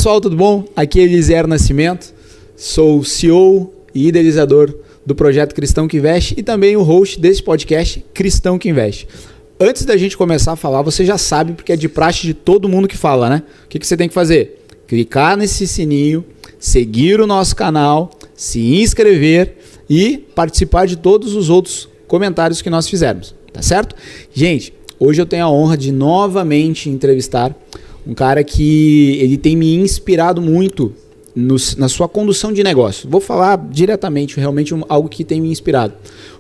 Pessoal, tudo bom? Aqui é Elisier Nascimento, sou CEO e idealizador do projeto Cristão que Investe e também o host desse podcast Cristão que Investe. Antes da gente começar a falar, você já sabe, porque é de praxe de todo mundo que fala, né? O que você tem que fazer? Clicar nesse sininho, seguir o nosso canal, se inscrever e participar de todos os outros comentários que nós fizermos, tá certo? Gente, hoje eu tenho a honra de novamente entrevistar um cara que ele tem me inspirado muito na sua condução de negócio. Vou falar diretamente, realmente algo que tem me inspirado.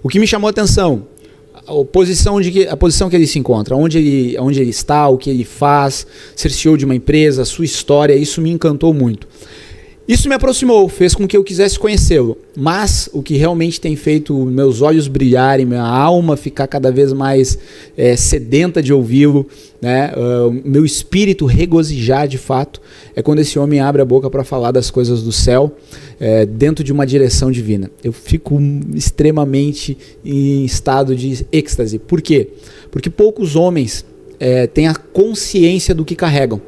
O que me chamou a atenção, a posição que ele se encontra, onde ele está, o que ele faz, ser CEO de uma empresa, a sua história, isso me encantou muito. Isso me aproximou, fez com que eu quisesse conhecê-lo, mas o que realmente tem feito meus olhos brilharem, minha alma ficar cada vez mais sedenta de ouvi-lo, né? Meu espírito regozijar de fato, é quando esse homem abre a boca para falar das coisas do céu, dentro de uma direção divina. Eu fico extremamente em estado de êxtase. Por quê? Porque poucos homens têm a consciência do que carregam.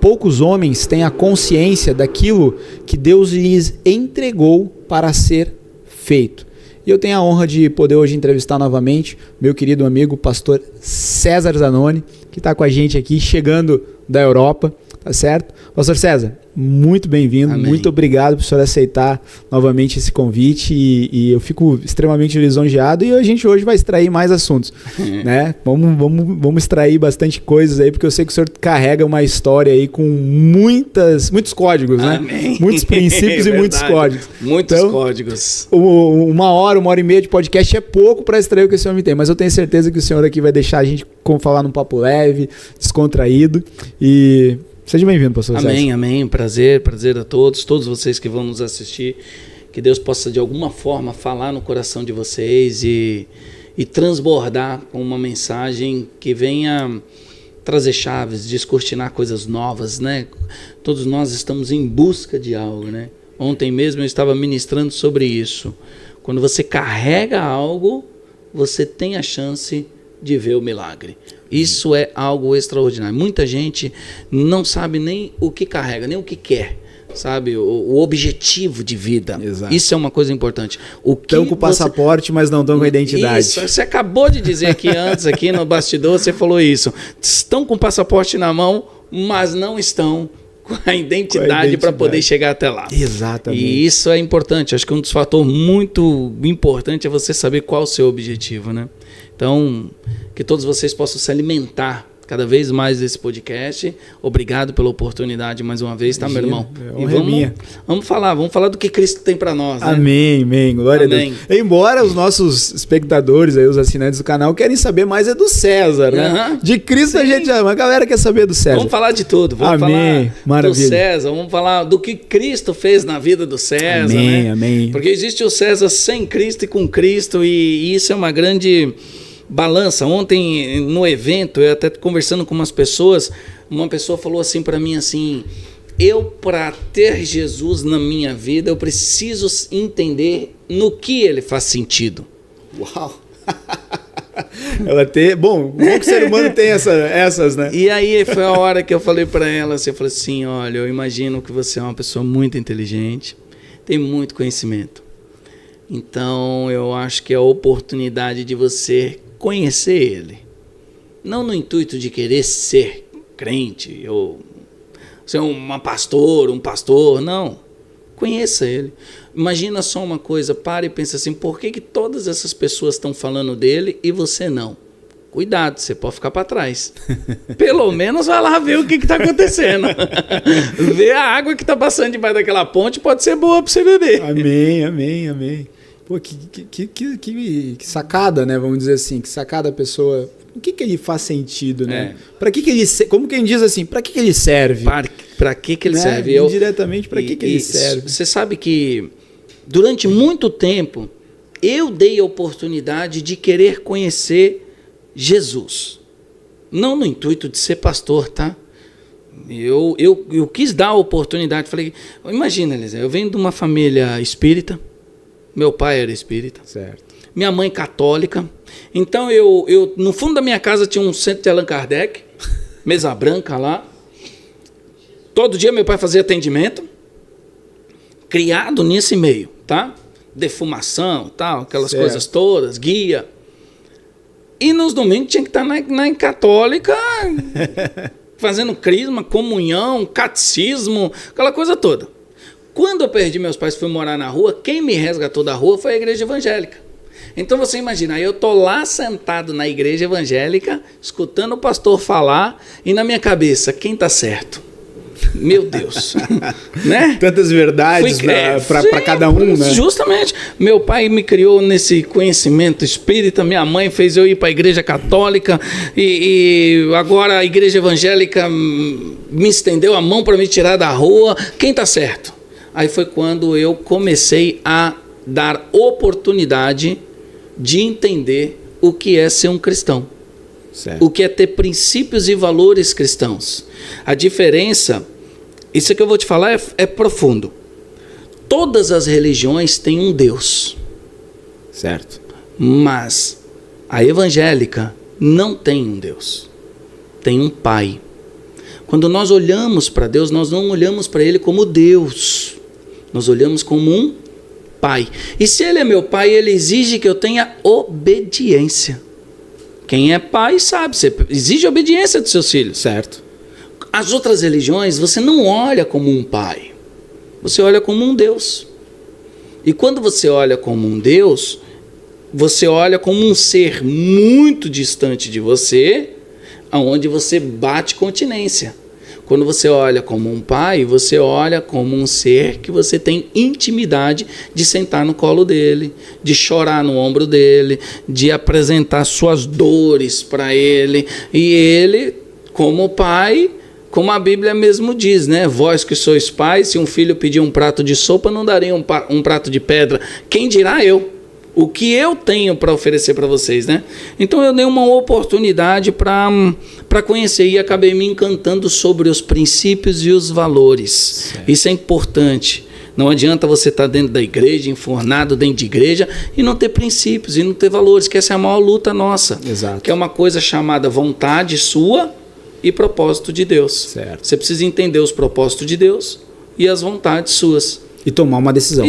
Poucos homens têm a consciência daquilo que Deus lhes entregou para ser feito. E eu tenho a honra de poder hoje entrevistar novamente meu querido amigo, pastor César Zanoni, que está com a gente aqui, chegando da Europa, tá certo? Pastor César, muito bem-vindo, muito obrigado por senhor aceitar novamente esse convite e eu fico extremamente lisonjeado e a gente hoje vai extrair mais assuntos, né? Vamos extrair bastante coisas aí, porque eu sei que o senhor carrega uma história aí com muitos códigos, né? Amém. Muitos princípios e muitos códigos. Muitos então, códigos. Uma hora e meia de podcast é pouco para extrair o que esse homem tem, mas eu tenho certeza que o senhor aqui vai deixar a gente falar num papo leve, descontraído e... Seja bem-vindo, pastor César. Amém, amém. Prazer a todos vocês que vão nos assistir. Que Deus possa, de alguma forma, falar no coração de vocês e transbordar com uma mensagem que venha trazer chaves, descortinar coisas novas, né? Todos nós estamos em busca de algo, né? Ontem mesmo eu estava ministrando sobre isso. Quando você carrega algo, você tem a chance de ver o milagre. Isso é algo extraordinário. Muita gente não sabe nem o que carrega, nem o que quer, sabe? O objetivo de vida. Exato. Isso é uma coisa importante. Estão com o passaporte, mas não estão com a identidade. Isso, você acabou de dizer aqui antes, aqui no bastidor, você falou isso. Estão com o passaporte na mão, mas não estão com a identidade para poder chegar até lá. Exatamente. E isso é importante. Acho que um dos fatores muito importantes é você saber qual é o seu objetivo, né? Então, que todos vocês possam se alimentar cada vez mais desse podcast. Obrigado pela oportunidade mais uma vez, tá, meu irmão? E vamos falar do que Cristo tem para nós, né? Amém, amém. Glória a Deus. Embora os nossos espectadores, aí, os assinantes do canal, querem saber mais do César, né? De Cristo a gente ama, a galera quer saber do César. Vamos falar de tudo. Vamos falar do César, vamos falar do que Cristo fez na vida do César, amém, né? Amém. Porque existe o César sem Cristo e com Cristo e isso é uma grande balança. Ontem no evento, eu até conversando com umas pessoas, uma pessoa falou assim para mim assim: para ter Jesus na minha vida, eu preciso entender no que ele faz sentido. Uau! Bom que o ser humano tem essas, né? E aí foi a hora que eu falei para ela, assim, eu falei assim: olha, eu imagino que você é uma pessoa muito inteligente, tem muito conhecimento. Então eu acho que é a oportunidade de você conhecer ele, não no intuito de querer ser crente ou ser um pastor, não. Conheça ele. Imagina só uma coisa, para e pensa assim: por que todas essas pessoas estão falando dele e você não? Cuidado, você pode ficar para trás. Pelo menos vai lá ver o que está acontecendo. Ver a água que está passando debaixo daquela ponte pode ser boa para você beber. Amém, amém, amém. Pô, que sacada, né? Vamos dizer assim, que sacada a pessoa. O que ele faz sentido, né? Para que ele, como quem diz assim, para que ele serve? Para que ele serve? Indiretamente, para que ele serve? Você sabe que durante muito tempo eu dei a oportunidade de querer conhecer Jesus. Não no intuito de ser pastor, tá? Eu quis dar a oportunidade. Falei, imagina, Elisa, eu venho de uma família espírita. Meu pai era espírita. Certo. Minha mãe católica. Então, eu no fundo da minha casa tinha um centro de Allan Kardec, mesa branca lá. Todo dia meu pai fazia atendimento, criado nesse meio, tá? Defumação, tal, aquelas coisas todas, guia. E nos domingos tinha que estar na católica, fazendo crisma, comunhão, catecismo, aquela coisa toda. Quando eu perdi meus pais e fui morar na rua, quem me resgatou da rua foi a igreja evangélica. Então você imagina, eu tô lá sentado na igreja evangélica, escutando o pastor falar, e na minha cabeça, quem tá certo? Meu Deus, né? Tantas verdades para cada um, né? Justamente. Meu pai me criou nesse conhecimento espírita, minha mãe fez eu ir para a igreja católica e agora a igreja evangélica me estendeu a mão para me tirar da rua. Quem tá certo? Aí foi quando eu comecei a dar oportunidade de entender o que é ser um cristão. Certo. O que é ter princípios e valores cristãos. A diferença, isso que eu vou te falar é profundo. Todas as religiões têm um Deus. Certo. Mas a evangélica não tem um Deus. Tem um Pai. Quando nós olhamos para Deus, nós não olhamos para Ele como Deus. Nós olhamos como um Pai. E se Ele é meu Pai, Ele exige que eu tenha obediência. Quem é pai sabe, você exige obediência dos seus filhos. Certo. As outras religiões, você não olha como um pai. Você olha como um Deus. E quando você olha como um Deus, você olha como um ser muito distante de você, aonde você bate continência. Quando você olha como um pai, você olha como um ser que você tem intimidade de sentar no colo dele, de chorar no ombro dele, de apresentar suas dores para ele. E ele, como pai, como a Bíblia mesmo diz, né? Vós que sois pais, se um filho pedir um prato de sopa, não daria um prato de pedra. Quem dirá eu? O que eu tenho para oferecer para vocês, né? Então eu dei uma oportunidade para conhecer e acabei me encantando sobre os princípios e os valores. Certo. Isso é importante. Não adianta você estar dentro da igreja, enfornado dentro de igreja e não ter princípios e não ter valores, que essa é a maior luta nossa. Exato. Que é uma coisa chamada vontade sua e propósito de Deus. Certo. Você precisa entender os propósitos de Deus e as vontades suas. E tomar uma decisão.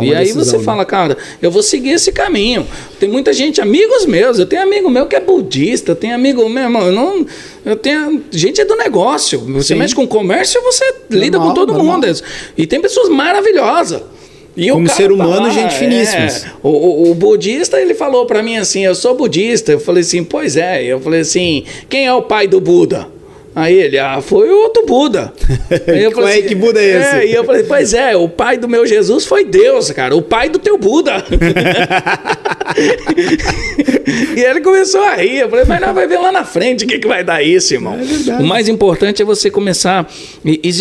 E aí você fala, cara, eu vou seguir esse caminho. Tem muita gente, amigos meus, eu tenho amigo meu que é budista, eu tenho amigo meu, irmão, gente é do negócio. Você mexe com comércio, você lida com todo mundo. E tem pessoas maravilhosas. E como ser humano, gente finíssima. O budista, ele falou pra mim assim, eu sou budista. Eu falei assim, pois é. Eu falei assim, quem é o pai do Buda? Aí ele, foi o outro Buda. Aí eu falei assim, que Buda é esse? E eu falei, pois é, o pai do meu Jesus foi Deus, cara, o pai do teu Buda. E ele começou a rir. Eu falei, mas não, vai ver lá na frente o que vai dar isso, irmão. O mais importante é você começar.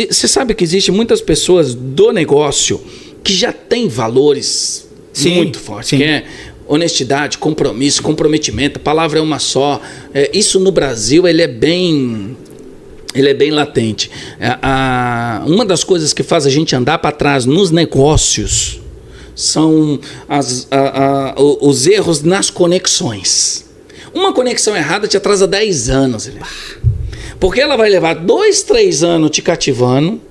Você sabe que existe muitas pessoas do negócio que já têm valores muito fortes, que é honestidade, compromisso, comprometimento, a palavra é uma só. Isso no Brasil, ele é bem latente. Uma das coisas que faz a gente andar para trás nos negócios são os erros nas conexões. Uma conexão errada te atrasa 10 anos. Porque ela vai levar 2, 3 anos te cativando.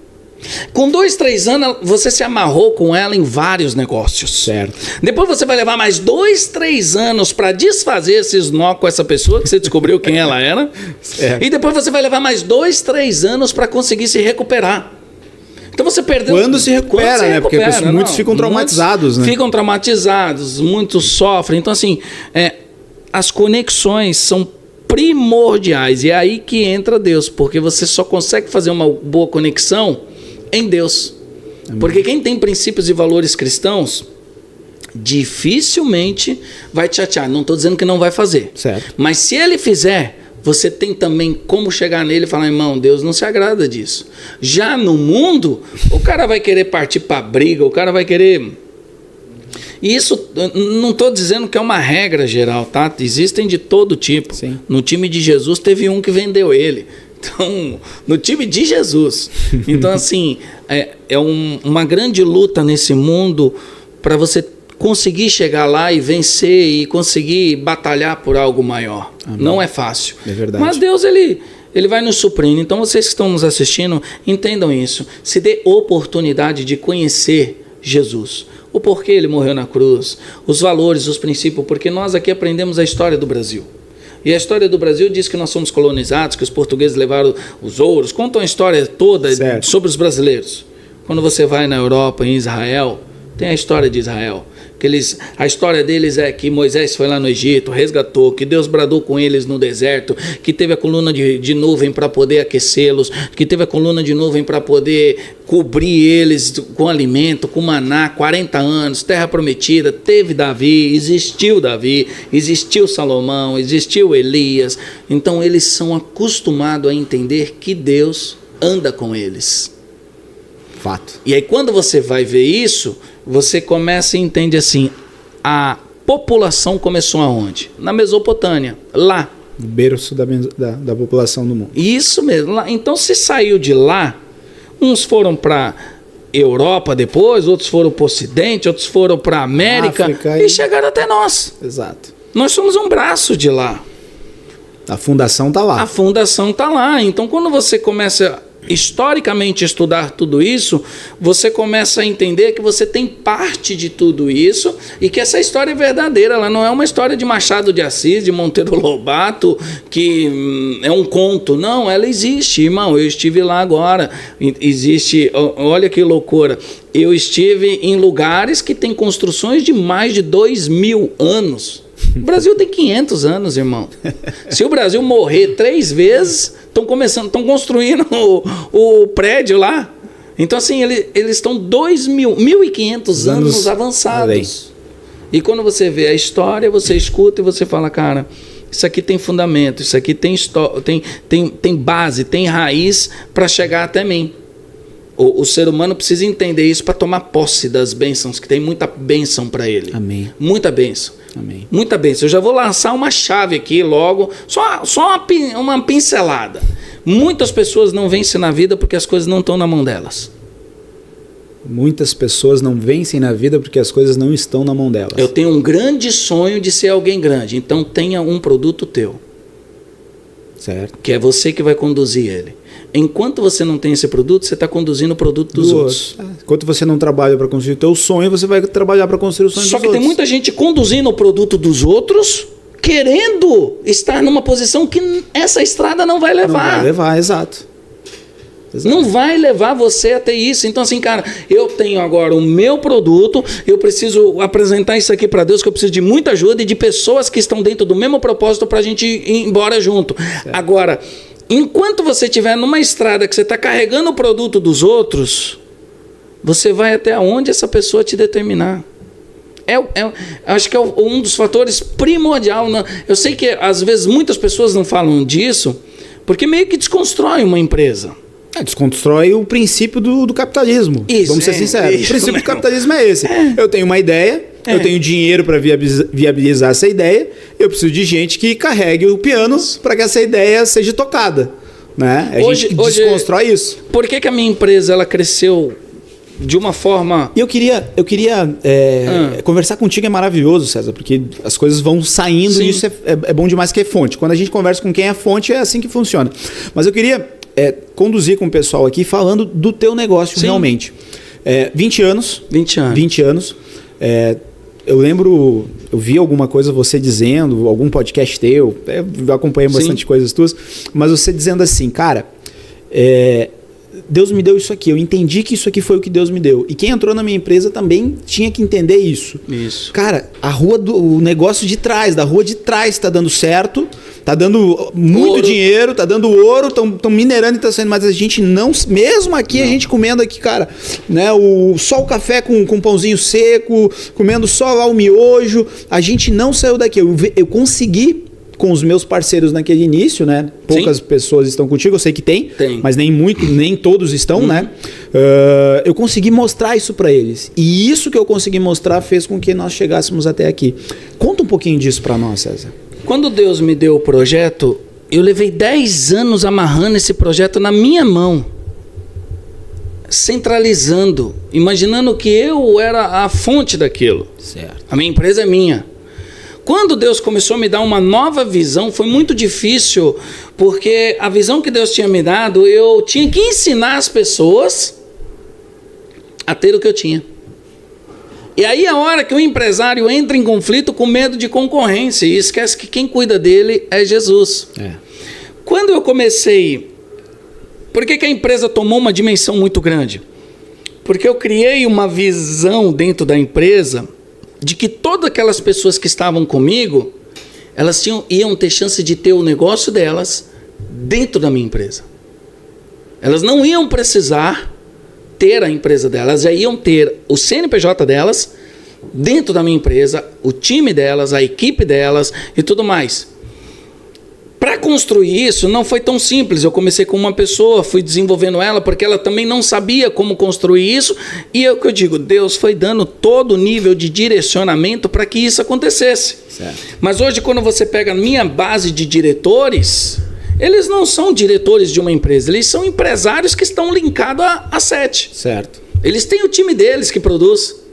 Com 2, 3 anos, você se amarrou com ela em vários negócios. Certo. Depois você vai levar mais 2, 3 anos para desfazer esses nó com essa pessoa que você descobriu quem ela era. Certo. E depois você vai levar mais 2, 3 anos para conseguir se recuperar. Então você perdeu... Quando se recupera, né? Porque muitos ficam traumatizados, né? Ficam traumatizados, muitos sofrem. Então, assim, as conexões são primordiais. E é aí que entra Deus. Porque você só consegue fazer uma boa conexão em Deus. Amém. Porque quem tem princípios e valores cristãos dificilmente vai te chatear. Não estou dizendo que não vai fazer. Certo. Mas se ele fizer, você tem também como chegar nele e falar, irmão, Deus não se agrada disso. Já no mundo, o cara vai querer partir para briga, o cara vai querer... E isso, não estou dizendo que é uma regra geral, tá? Existem de todo tipo. Sim. No time de Jesus teve um que vendeu ele. Então, no time de Jesus. Então, assim, uma grande luta nesse mundo para você conseguir chegar lá e vencer e conseguir batalhar por algo maior. Amém. Não é fácil. É verdade. Mas Deus, ele Ele vai nos suprindo. Então, vocês que estão nos assistindo, entendam isso. Se dê oportunidade de conhecer Jesus. O porquê ele morreu na cruz, os valores, os princípios, porque nós aqui aprendemos a história do Brasil. E a história do Brasil diz que nós somos colonizados, que os portugueses levaram os ouros, contam a história toda sobre os brasileiros. Quando você vai na Europa, em Israel, tem a história de Israel. A história deles é que Moisés foi lá no Egito, resgatou, que Deus bradou com eles no deserto, que teve a coluna de nuvem para poder aquecê-los, que teve a coluna de nuvem para poder cobrir eles com alimento, com maná, 40 anos, terra prometida, teve Davi, existiu Salomão, existiu Elias. Então eles são acostumados a entender que Deus anda com eles. Fato. E aí quando você vai ver isso, você começa e entende assim, a população começou aonde? Na Mesopotâmia, lá. O berço da população do mundo. Isso mesmo. Lá. Então se saiu de lá, uns foram para Europa depois, outros foram para o Ocidente, outros foram para a América e chegaram até nós. Exato. Nós somos um braço de lá. A fundação está lá. A fundação está lá. Então quando você começa historicamente estudar tudo isso, você começa a entender que você tem parte de tudo isso e que essa história é verdadeira. Ela não é uma história de Machado de Assis, de Monteiro Lobato, que é um conto. Não, ela existe, irmão. Eu estive lá agora. Existe, olha que loucura. Eu estive em lugares que têm construções de mais de 2.000 anos. O Brasil tem 500 anos, irmão. Se o Brasil morrer 3 vezes, estão construindo o prédio lá. Então, assim, eles estão 1.500 anos avançados. E quando você vê a história, você escuta e você fala, cara, isso aqui tem fundamento, isso aqui tem base, tem raiz para chegar até mim. O ser humano precisa entender isso para tomar posse das bênçãos, que tem muita bênção para ele. Amém. Muita bênção. Amém. Muita bênção. Eu já vou lançar uma chave aqui logo, só uma pincelada. Muitas pessoas não vencem na vida porque as coisas não estão na mão delas. Muitas pessoas não vencem na vida porque as coisas não estão na mão delas. Eu tenho um grande sonho de ser alguém grande, então tenha um produto teu. Certo. Que é você que vai conduzir ele. Enquanto você não tem esse produto, você está conduzindo o produto dos outros. Enquanto você não trabalha para construir o teu sonho, você vai trabalhar para construir o sonho dos outros. Só que tem muita gente conduzindo o produto dos outros, querendo estar numa posição que essa estrada não vai levar. Não vai levar, exato. Não vai levar você a ter isso. Então assim, cara, eu tenho agora o meu produto, eu preciso apresentar isso aqui para Deus, que eu preciso de muita ajuda e de pessoas que estão dentro do mesmo propósito para a gente ir embora junto. Certo. Agora, enquanto você estiver numa estrada que você está carregando o produto dos outros, você vai até onde essa pessoa te determinar. Acho que é um dos fatores primordial. Eu sei que às vezes muitas pessoas não falam disso, porque meio que desconstrói uma empresa. Desconstrói o princípio do capitalismo. Isso, vamos ser sinceros. O princípio do capitalismo é esse. Eu tenho uma ideia, eu tenho dinheiro para viabilizar essa ideia, eu preciso de gente que carregue o piano para que essa ideia seja tocada. Né? A gente desconstrói isso. Por que a minha empresa ela cresceu de uma forma... E eu queria conversar contigo, é maravilhoso, César, porque as coisas vão saindo. Sim. E isso é bom demais, que é fonte. Quando a gente conversa com quem é fonte, é assim que funciona. Mas eu queria conduzir com o pessoal aqui falando do teu negócio. Sim. Realmente. 20 anos. 20 anos. Eu lembro, eu vi alguma coisa você dizendo, algum podcast teu, eu acompanhei bastante coisas tuas, mas você dizendo assim, cara, Deus me deu isso aqui, eu entendi que isso aqui foi o que Deus me deu. E quem entrou na minha empresa também tinha que entender isso. Isso. Cara, o negócio de trás, da rua de trás tá dando certo, tá dando muito dinheiro, tá dando ouro, estão minerando e tá saindo, mas a gente não, mesmo aqui, a gente comendo aqui, cara, né, só o café com pãozinho seco, comendo só lá o miojo, a gente não saiu daqui. Eu consegui, com os meus parceiros naquele início, né? Poucas pessoas estão contigo, eu sei que tem. Mas nem todos estão, né? Eu consegui mostrar isso para eles. E isso que eu consegui mostrar fez com que nós chegássemos até aqui. Conta um pouquinho disso para nós, César. Quando Deus me deu o projeto, eu levei 10 anos amarrando esse projeto na minha mão. Centralizando, imaginando que eu era a fonte daquilo. Certo. A minha empresa é minha. Quando Deus começou a me dar uma nova visão, foi muito difícil, porque a visão que Deus tinha me dado, eu tinha que ensinar as pessoas a ter o que eu tinha. E aí é a hora que o empresário entra em conflito com medo de concorrência e esquece que quem cuida dele é Jesus. Quando eu comecei... Por que a empresa tomou uma dimensão muito grande? Porque eu criei uma visão dentro da empresa de que todas aquelas pessoas que estavam comigo, elas iam ter chance de ter o negócio delas dentro da minha empresa. Elas não iam precisar ter a empresa delas, já iam ter o CNPJ delas dentro da minha empresa, o time delas, a equipe delas e tudo mais. Para construir isso não foi tão simples. Eu comecei com uma pessoa, fui desenvolvendo ela, porque ela também não sabia como construir isso, e é o que eu digo, Deus foi dando todo o nível de direcionamento para que isso acontecesse. Certo. Mas hoje, quando você pega a minha base de diretores, eles não são diretores de uma empresa, eles são empresários que estão linkados a sete. Certo. Eles têm o time deles que produz.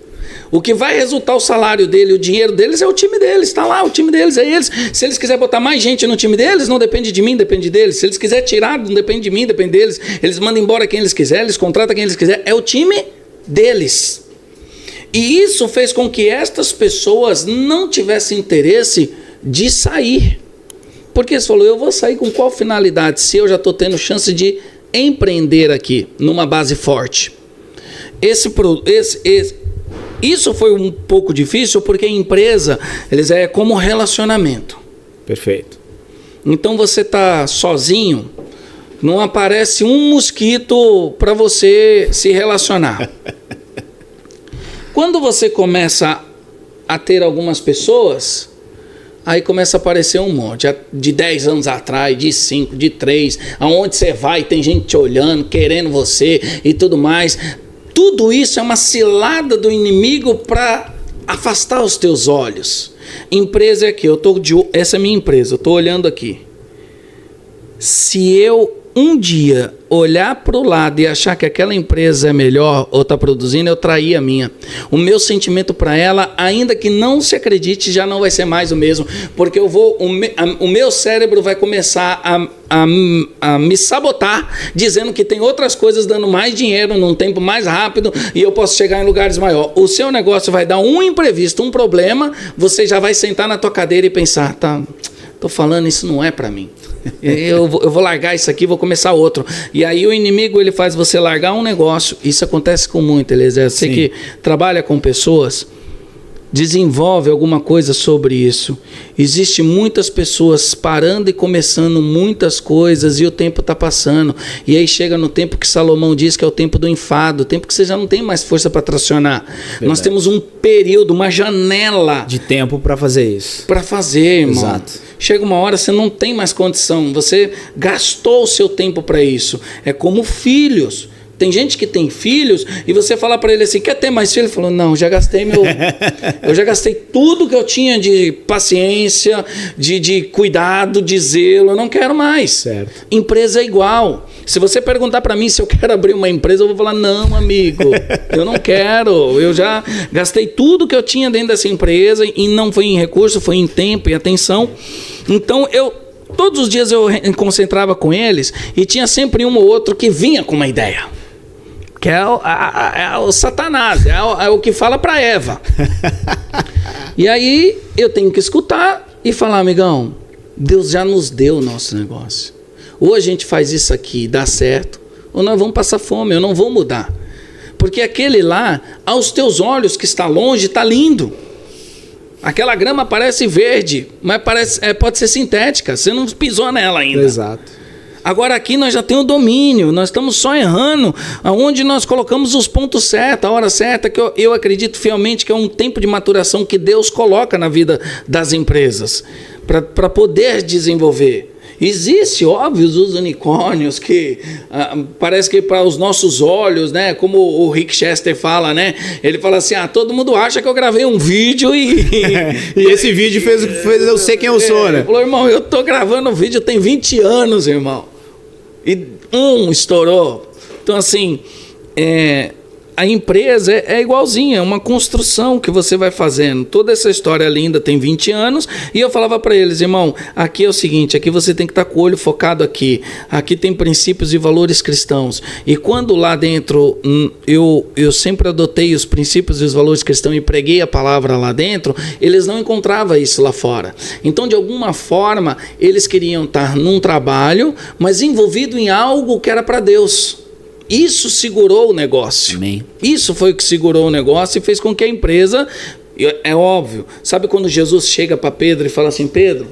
O que vai resultar o salário dele, o dinheiro deles é o time deles, está lá, o time deles é eles. Se eles quiserem botar mais gente no time deles, não depende de mim, depende deles. Se eles quiserem tirar, não depende de mim, depende deles. Eles mandam embora quem eles quiserem, eles contratam quem eles quiserem, é o time deles. E isso fez com que estas pessoas não tivessem interesse de sair. Porque você falou, eu vou sair com qual finalidade se eu já estou tendo chance de empreender aqui, numa base forte? Isso foi um pouco difícil porque a empresa, eles é como relacionamento. Perfeito. Então você está sozinho, não aparece um mosquito para você se relacionar. Quando você começa a ter algumas pessoas, aí começa a aparecer um monte. De 10 anos atrás, de 5, de 3, aonde você vai, tem gente te olhando, querendo você e tudo mais. Tudo isso é uma cilada do inimigo para afastar os teus olhos. Empresa é aqui, essa é a minha empresa, eu estou olhando aqui. Se eu um dia olhar para o lado e achar que aquela empresa é melhor ou está produzindo, eu traí a minha. O meu sentimento para ela, ainda que não se acredite, já não vai ser mais o mesmo, porque o meu cérebro vai começar a me sabotar, dizendo que tem outras coisas dando mais dinheiro num tempo mais rápido e eu posso chegar em lugares maiores. O seu negócio vai dar um imprevisto, um problema, você já vai sentar na tua cadeira e pensar, tá, tô falando, isso não é para mim. Eu vou largar isso aqui, vou começar outro. E aí o inimigo, ele faz você largar um negócio. Isso acontece com muito, Eliezer. Você que trabalha com pessoas, desenvolve alguma coisa sobre isso. Existe muitas pessoas parando e começando muitas coisas e o tempo está passando. E aí chega no tempo que Salomão diz que é o tempo do enfado, o tempo que você já não tem mais força para tracionar. Verdade. Nós temos um período, uma janela de tempo para fazer isso. Para fazer, irmão. Exato. Chega uma hora, você não tem mais condição. Você gastou o seu tempo para isso. É como filhos. Tem gente que tem filhos e você fala para ele assim, quer ter mais filhos? Ele falou, não, já gastei eu já gastei tudo que eu tinha de paciência, de cuidado, de zelo, eu não quero mais. Certo. Empresa é igual. Se você perguntar para mim se eu quero abrir uma empresa, eu vou falar, não, amigo, eu não quero. Eu já gastei tudo que eu tinha dentro dessa empresa e não foi em recurso, foi em tempo e atenção. Então, todos os dias eu me concentrava com eles e tinha sempre um ou outro que vinha com uma ideia. Que é o Satanás, é o que fala para Eva. E aí eu tenho que escutar e falar, amigão, Deus já nos deu o nosso negócio. Ou a gente faz isso aqui e dá certo, ou nós vamos passar fome, eu não vou mudar. Porque aquele lá, aos teus olhos que está longe, está lindo. Aquela grama parece verde, mas pode ser sintética, você não pisou nela ainda. Exato. Agora aqui nós já temos o domínio, nós estamos só errando aonde nós colocamos os pontos certos, a hora certa, que eu acredito fielmente que é um tempo de maturação que Deus coloca na vida das empresas, para poder desenvolver. Existe, óbvio, os unicórnios que parece que para os nossos olhos, né, como o Rick Chester fala, né, ele fala assim, todo mundo acha que eu gravei um vídeo e esse vídeo fez eu ser quem eu sou, né? Ele falou, irmão, eu tô gravando um vídeo tem 20 anos, irmão, e estourou. Então assim, a empresa é igualzinha, é uma construção que você vai fazendo. Toda essa história linda tem 20 anos e eu falava para eles, irmão, aqui é o seguinte, aqui você tem que estar com o olho focado aqui tem princípios e valores cristãos. E quando lá dentro eu sempre adotei os princípios e os valores cristãos e preguei a palavra lá dentro, eles não encontravam isso lá fora. Então, de alguma forma, eles queriam estar num trabalho, mas envolvido em algo que era para Deus. Isso segurou o negócio. Amém. Isso foi o que segurou o negócio e fez com que a empresa... É óbvio. Sabe quando Jesus chega para Pedro e fala assim, Pedro,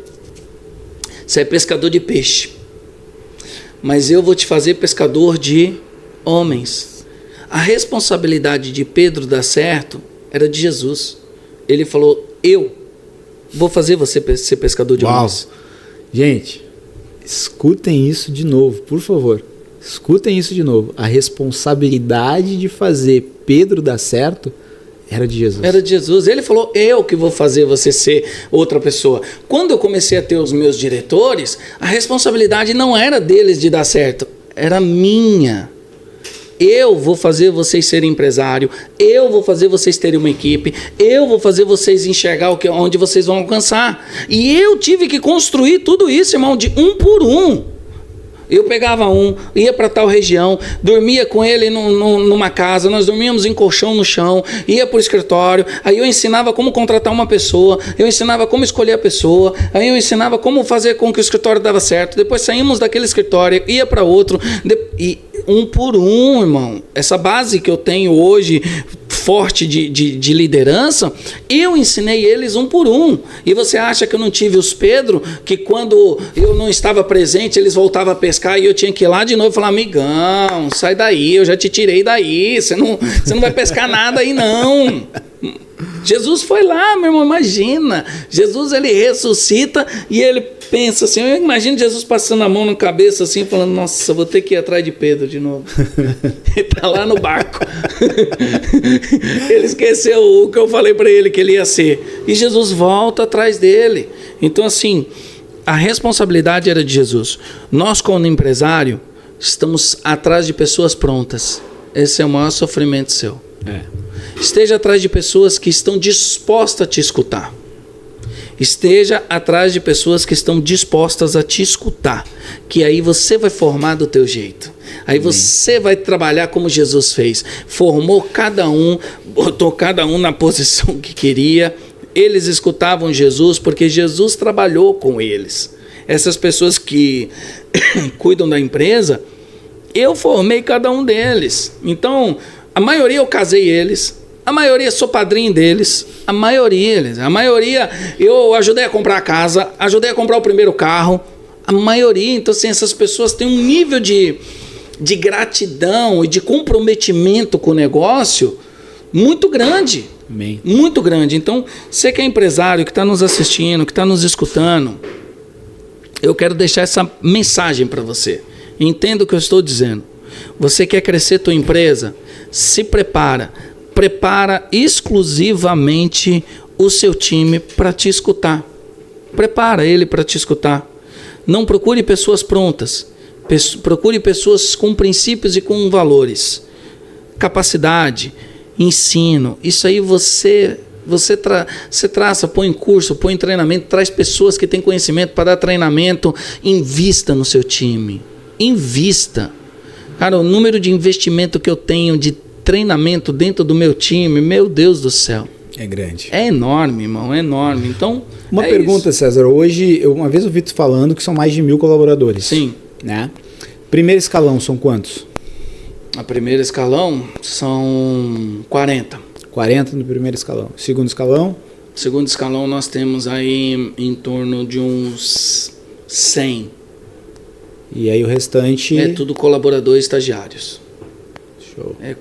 você é pescador de peixe, mas eu vou te fazer pescador de homens. A responsabilidade de Pedro dar certo era de Jesus. Ele falou, eu vou fazer você ser pescador de homens. Gente, escutem isso de novo, por favor. Escutem isso de novo. A responsabilidade de fazer Pedro dar certo era de Jesus. Era de Jesus. Ele falou, eu que vou fazer você ser outra pessoa. Quando eu comecei a ter os meus diretores, a responsabilidade não era deles de dar certo, era minha. Eu vou fazer vocês serem empresário, eu vou fazer vocês terem uma equipe, eu vou fazer vocês enxergar onde vocês vão alcançar. E eu tive que construir tudo isso, irmão, de um por um. Eu pegava ia para tal região, dormia com ele numa casa, nós dormíamos em colchão no chão, ia para o escritório, aí eu ensinava como contratar uma pessoa, eu ensinava como escolher a pessoa, aí eu ensinava como fazer com que o escritório dava certo, depois saímos daquele escritório, ia para outro, e um por um, irmão. Essa base que eu tenho hoje, forte de liderança, eu ensinei eles um por um. E você acha que eu não tive os Pedro, que quando eu não estava presente, eles voltavam a pescar e eu tinha que ir lá de novo e falar, amigão, sai daí, eu já te tirei daí, você não vai pescar nada aí não. Jesus foi lá, meu irmão, imagina. Jesus, ele ressuscita e ele pensa assim, eu imagino Jesus passando a mão na cabeça assim, falando, nossa, vou ter que ir atrás de Pedro de novo. Ele tá lá no barco. Ele esqueceu o que eu falei para ele que ele ia ser. E Jesus volta atrás dele. Então, assim, a responsabilidade era de Jesus. Nós, como empresário, estamos atrás de pessoas prontas. Esse é o maior sofrimento seu. Esteja atrás de pessoas que estão dispostas a te escutar. Esteja atrás de pessoas que estão dispostas a te escutar. Que aí você vai formar do teu jeito. Aí você vai trabalhar como Jesus fez. Formou cada um, botou cada um na posição que queria. Eles escutavam Jesus porque Jesus trabalhou com eles. Essas pessoas que cuidam da empresa, eu formei cada um deles. Então, a maioria eu casei eles. A maioria sou padrinho deles, a maioria eu ajudei a comprar a casa, ajudei a comprar o primeiro carro, a maioria. Então, assim, essas pessoas têm um nível de gratidão e de comprometimento com o negócio muito grande. Amém. Muito grande. Então, você que é empresário, que está nos assistindo, que está nos escutando, eu quero deixar essa mensagem para você. Entenda o que eu estou dizendo. Você quer crescer tua empresa? Se prepara exclusivamente o seu time para te escutar. Prepara ele para te escutar. Não procure pessoas prontas. Procure pessoas com princípios e com valores. Capacidade, ensino. Isso aí você traça, põe em curso, põe em treinamento, traz pessoas que têm conhecimento para dar treinamento. Invista no seu time. Invista. Cara, o número de investimento que eu tenho de treinamento dentro do meu time, meu Deus do céu. É grande. É enorme, irmão, é enorme. Então, uma pergunta, isso. César. Hoje, uma vez eu vi tu falando que são mais de 1.000 colaboradores. Sim. Né? Primeiro escalão são quantos? A primeiro escalão são 40. 40 no primeiro escalão. Segundo escalão? Segundo escalão nós temos aí em torno de uns 100. E aí o restante... É tudo colaborador e estagiários.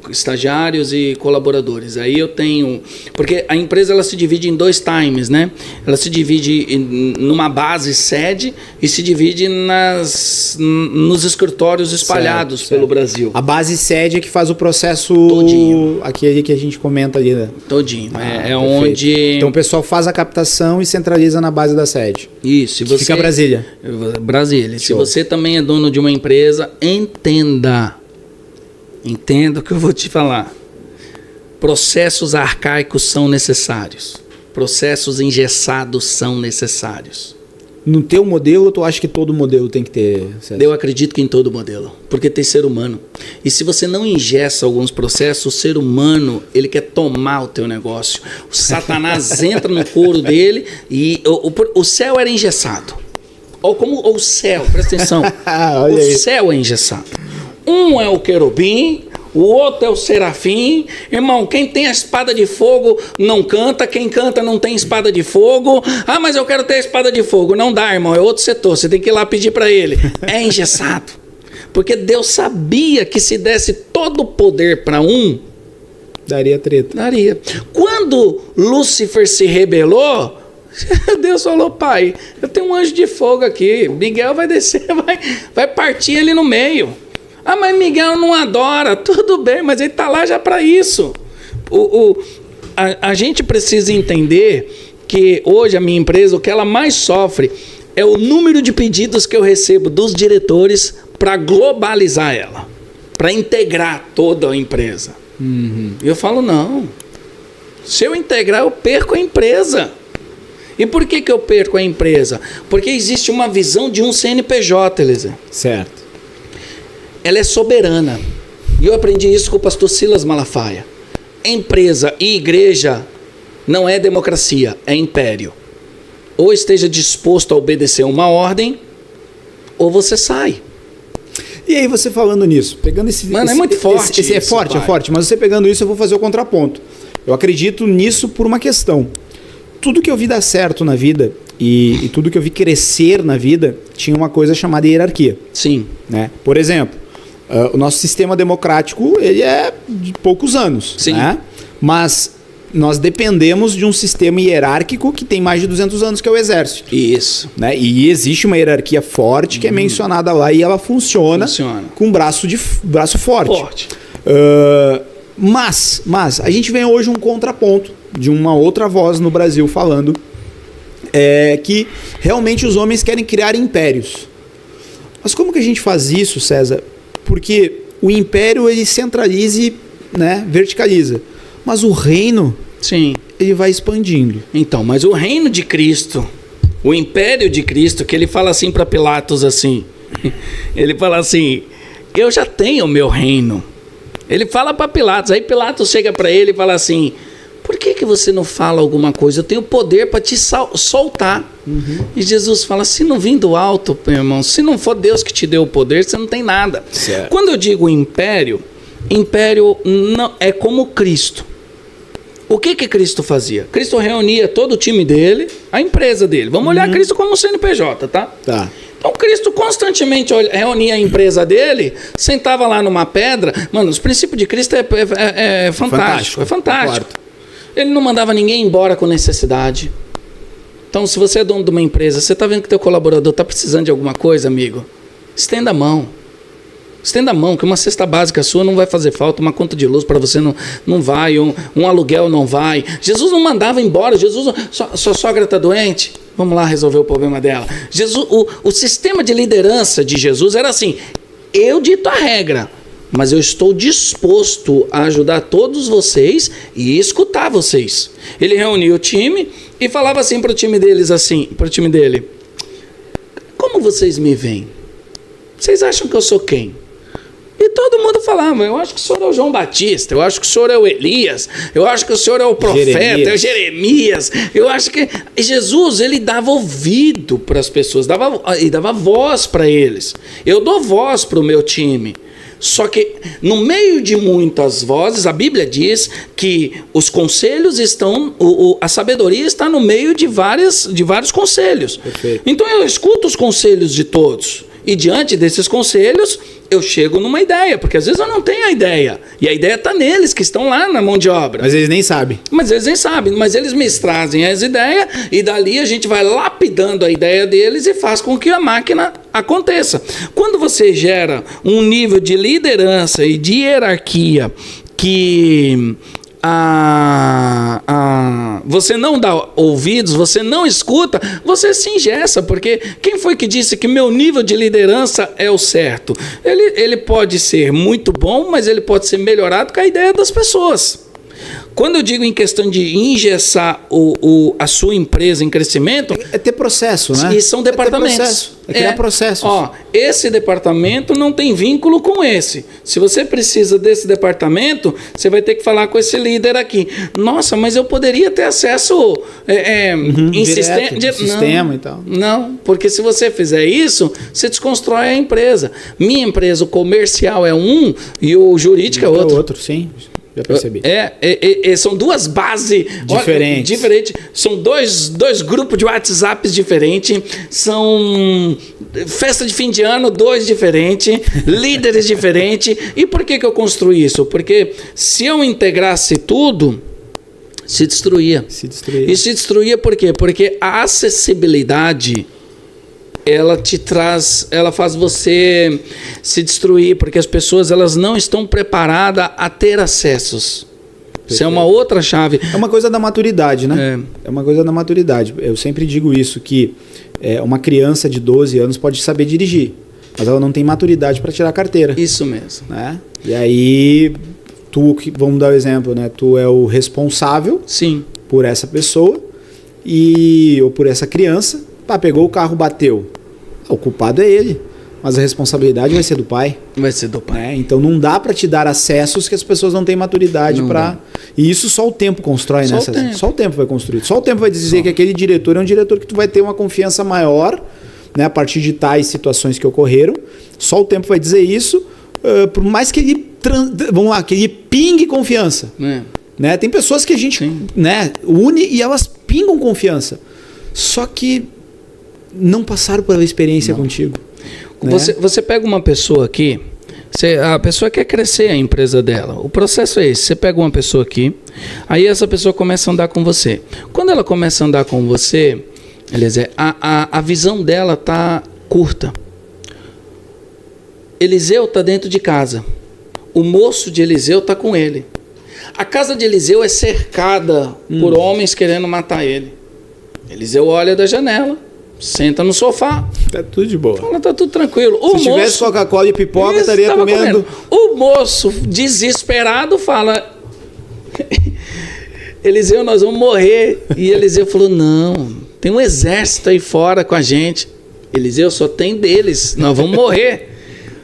Estagiários e colaboradores. Aí eu tenho... Porque a empresa ela se divide em 2 times, né? Ela se divide numa base sede e se divide nos escritórios espalhados pelo Brasil. A base sede é que faz o processo... Todinho. Aquele que a gente comenta ali, né? Todinho. É onde... Então o pessoal faz a captação e centraliza na base da sede. Isso. Que fica Brasília. Brasília. Show. Se você também é dono de uma empresa, entenda o que eu vou te falar. processos arcaicos são necessários. Processos engessados são necessários. No teu modelo, ou tu acha que todo modelo tem que ter, César? Eu acredito que em todo modelo, porque tem ser humano. E se você não ingessa alguns processos, o ser humano, ele quer tomar o teu negócio. O Satanás entra no couro dele e o céu era engessado. Ou como o céu, presta atenção. O céu é engessado. Um é o querubim, o outro é o serafim. Irmão, quem tem a espada de fogo não canta, quem canta não tem espada de fogo. Ah, mas eu quero ter a espada de fogo. Não dá, irmão, é outro setor, você tem que ir lá pedir para ele. É engessado. Porque Deus sabia que se desse todo o poder para um, daria treta. Daria. Quando Lúcifer se rebelou, Deus falou: pai, eu tenho um anjo de fogo aqui, Miguel vai descer, vai partir ele no meio. Ah, mas Miguel não adora. Tudo bem, mas ele está lá já para isso. A gente precisa entender que hoje a minha empresa, o que ela mais sofre é o número de pedidos que eu recebo dos diretores para globalizar ela, para integrar toda a empresa. Eu falo, não. Se eu integrar, eu perco a empresa. E por que eu perco a empresa? Porque existe uma visão de um CNPJ, Elisa. Certo. Ela é soberana. E eu aprendi isso com o pastor Silas Malafaia. Empresa e igreja não é democracia, é império. Ou esteja disposto a obedecer uma ordem, ou você sai. E aí você falando nisso, pegando esse... Mano, é muito forte esse é forte, pai. É forte. Mas você pegando isso, eu vou fazer o contraponto. Eu acredito nisso por uma questão. Tudo que eu vi dar certo na vida e tudo que eu vi crescer na vida tinha uma coisa chamada hierarquia. Sim. Né? Por exemplo, o nosso sistema democrático ele é de poucos anos. Sim. Né? Mas nós dependemos de um sistema hierárquico que tem mais de 200 anos, que é o exército. Isso. Né? E existe uma hierarquia forte que é mencionada lá e ela funciona. Com braço forte. Mas a gente vem hoje um contraponto de uma outra voz no Brasil falando que realmente os homens querem criar impérios. Mas como que a gente faz isso, César? Porque o império ele centraliza e, né, verticaliza. Mas o reino, sim, ele vai expandindo. Então, mas o reino de Cristo, o império de Cristo, que ele fala assim para Pilatos assim, ele fala assim, eu já tenho o meu reino. Ele fala para Pilatos, aí Pilatos chega para ele e fala assim, por que você não fala alguma coisa? Eu tenho poder para te soltar. E Jesus fala, se não vir do alto, meu irmão, se não for Deus que te deu o poder, você não tem nada. Certo. Quando eu digo império não, é como Cristo. O que Cristo fazia? Cristo reunia todo o time dele, a empresa dele. Vamos olhar Cristo como um CNPJ, tá? Tá. Então Cristo constantemente reunia a empresa dele, sentava lá numa pedra. Mano, os princípios de Cristo é fantástico. É fantástico. Ele não mandava ninguém embora com necessidade. Então, se você é dono de uma empresa, você está vendo que teu colaborador está precisando de alguma coisa, amigo? Estenda a mão. Estenda a mão, que uma cesta básica sua não vai fazer falta, uma conta de luz para você não vai, um aluguel não vai. Jesus não mandava embora. Jesus, sua sogra está doente? Vamos lá resolver o problema dela. Jesus, o sistema de liderança de Jesus era assim, eu dito a regra, mas eu estou disposto a ajudar todos vocês e escutar vocês. Ele reunia o time e falava assim para o time deles assim, para o time dele: como vocês me veem? Vocês acham que eu sou quem? E todo mundo falava, eu acho que o senhor é o João Batista, eu acho que o senhor é o Elias, eu acho que o senhor é o profeta, é o Jeremias. Eu acho que Jesus, ele dava ouvido para as pessoas, dava voz para eles. Eu dou voz para o meu time. Só que no meio de muitas vozes, a Bíblia diz que os conselhos estão, a sabedoria está no meio de vários conselhos. Perfeito. Então eu escuto os conselhos de todos. E diante desses conselhos, eu chego numa ideia, porque às vezes eu não tenho a ideia. E a ideia está neles, que estão lá na mão de obra. Mas eles nem sabem. Mas eles me trazem as ideias, e dali a gente vai lapidando a ideia deles e faz com que a máquina aconteça. Quando você gera um nível de liderança e de hierarquia que você não dá ouvidos, você não escuta, você se engessa, porque quem foi que disse que meu nível de liderança é o certo? Ele pode ser muito bom, mas ele pode ser melhorado com a ideia das pessoas. Quando eu digo em questão de engessar a sua empresa em crescimento... É ter processo, né? E são departamentos. É criar processos. Ó, esse departamento não tem vínculo com esse. Se você precisa desse departamento, você vai ter que falar com esse líder aqui. Nossa, mas eu poderia ter acesso em sistema e tal. Não, porque se você fizer isso, você desconstrói a empresa. Minha empresa, o comercial é um e o jurídico é outro. É outro, sim. Já percebi. São duas bases diferentes. São dois grupos de WhatsApp diferentes. São festa de fim de ano, 2 diferentes. Líderes diferentes. E por que eu construí isso? Porque se eu integrasse tudo, se destruía. E se destruía por quê? Porque a acessibilidade... ela faz você se destruir, porque as pessoas elas não estão preparadas a ter acessos. Perfeito. Isso é uma outra chave. É uma coisa da maturidade, né? É uma coisa da maturidade. Eu sempre digo isso, que uma criança de 12 anos pode saber dirigir, mas ela não tem maturidade para tirar a carteira. Isso mesmo. Né? E aí, vamos dar o exemplo, né? Tu é o responsável Sim. por essa pessoa ou por essa criança. Pegou o carro, bateu. O culpado é ele, mas a responsabilidade vai ser do pai. Vai ser do pai. Então não dá para te dar acessos que as pessoas não têm maturidade para. E isso só o tempo constrói, né? Só o tempo vai construir. Só o tempo vai dizer que aquele diretor é um diretor que tu vai ter uma confiança maior, né, a partir de tais situações que ocorreram. Só o tempo vai dizer isso, por mais que ele que ele pingue confiança. Né? Tem pessoas que a gente, né, une e elas pingam confiança. Só que não passaram pela experiência contigo. Né? Você pega uma pessoa aqui, a pessoa quer crescer a empresa dela. O processo é esse. Você pega uma pessoa aqui, aí essa pessoa começa a andar com você. Quando ela começa a andar com você, Eliezer, a visão dela está curta. Eliseu está dentro de casa. O moço de Eliseu está com ele. A casa de Eliseu é cercada por homens querendo matar ele. Eliseu olha da janela, senta no sofá. Tá tudo de boa. Fala, tá tudo tranquilo. Se tivesse Coca-Cola e pipoca, estaria comendo. O moço, desesperado, fala... Eliseu, nós vamos morrer. E Eliseu falou, não, tem um exército aí fora com a gente. Eliseu, só tem deles, nós vamos morrer.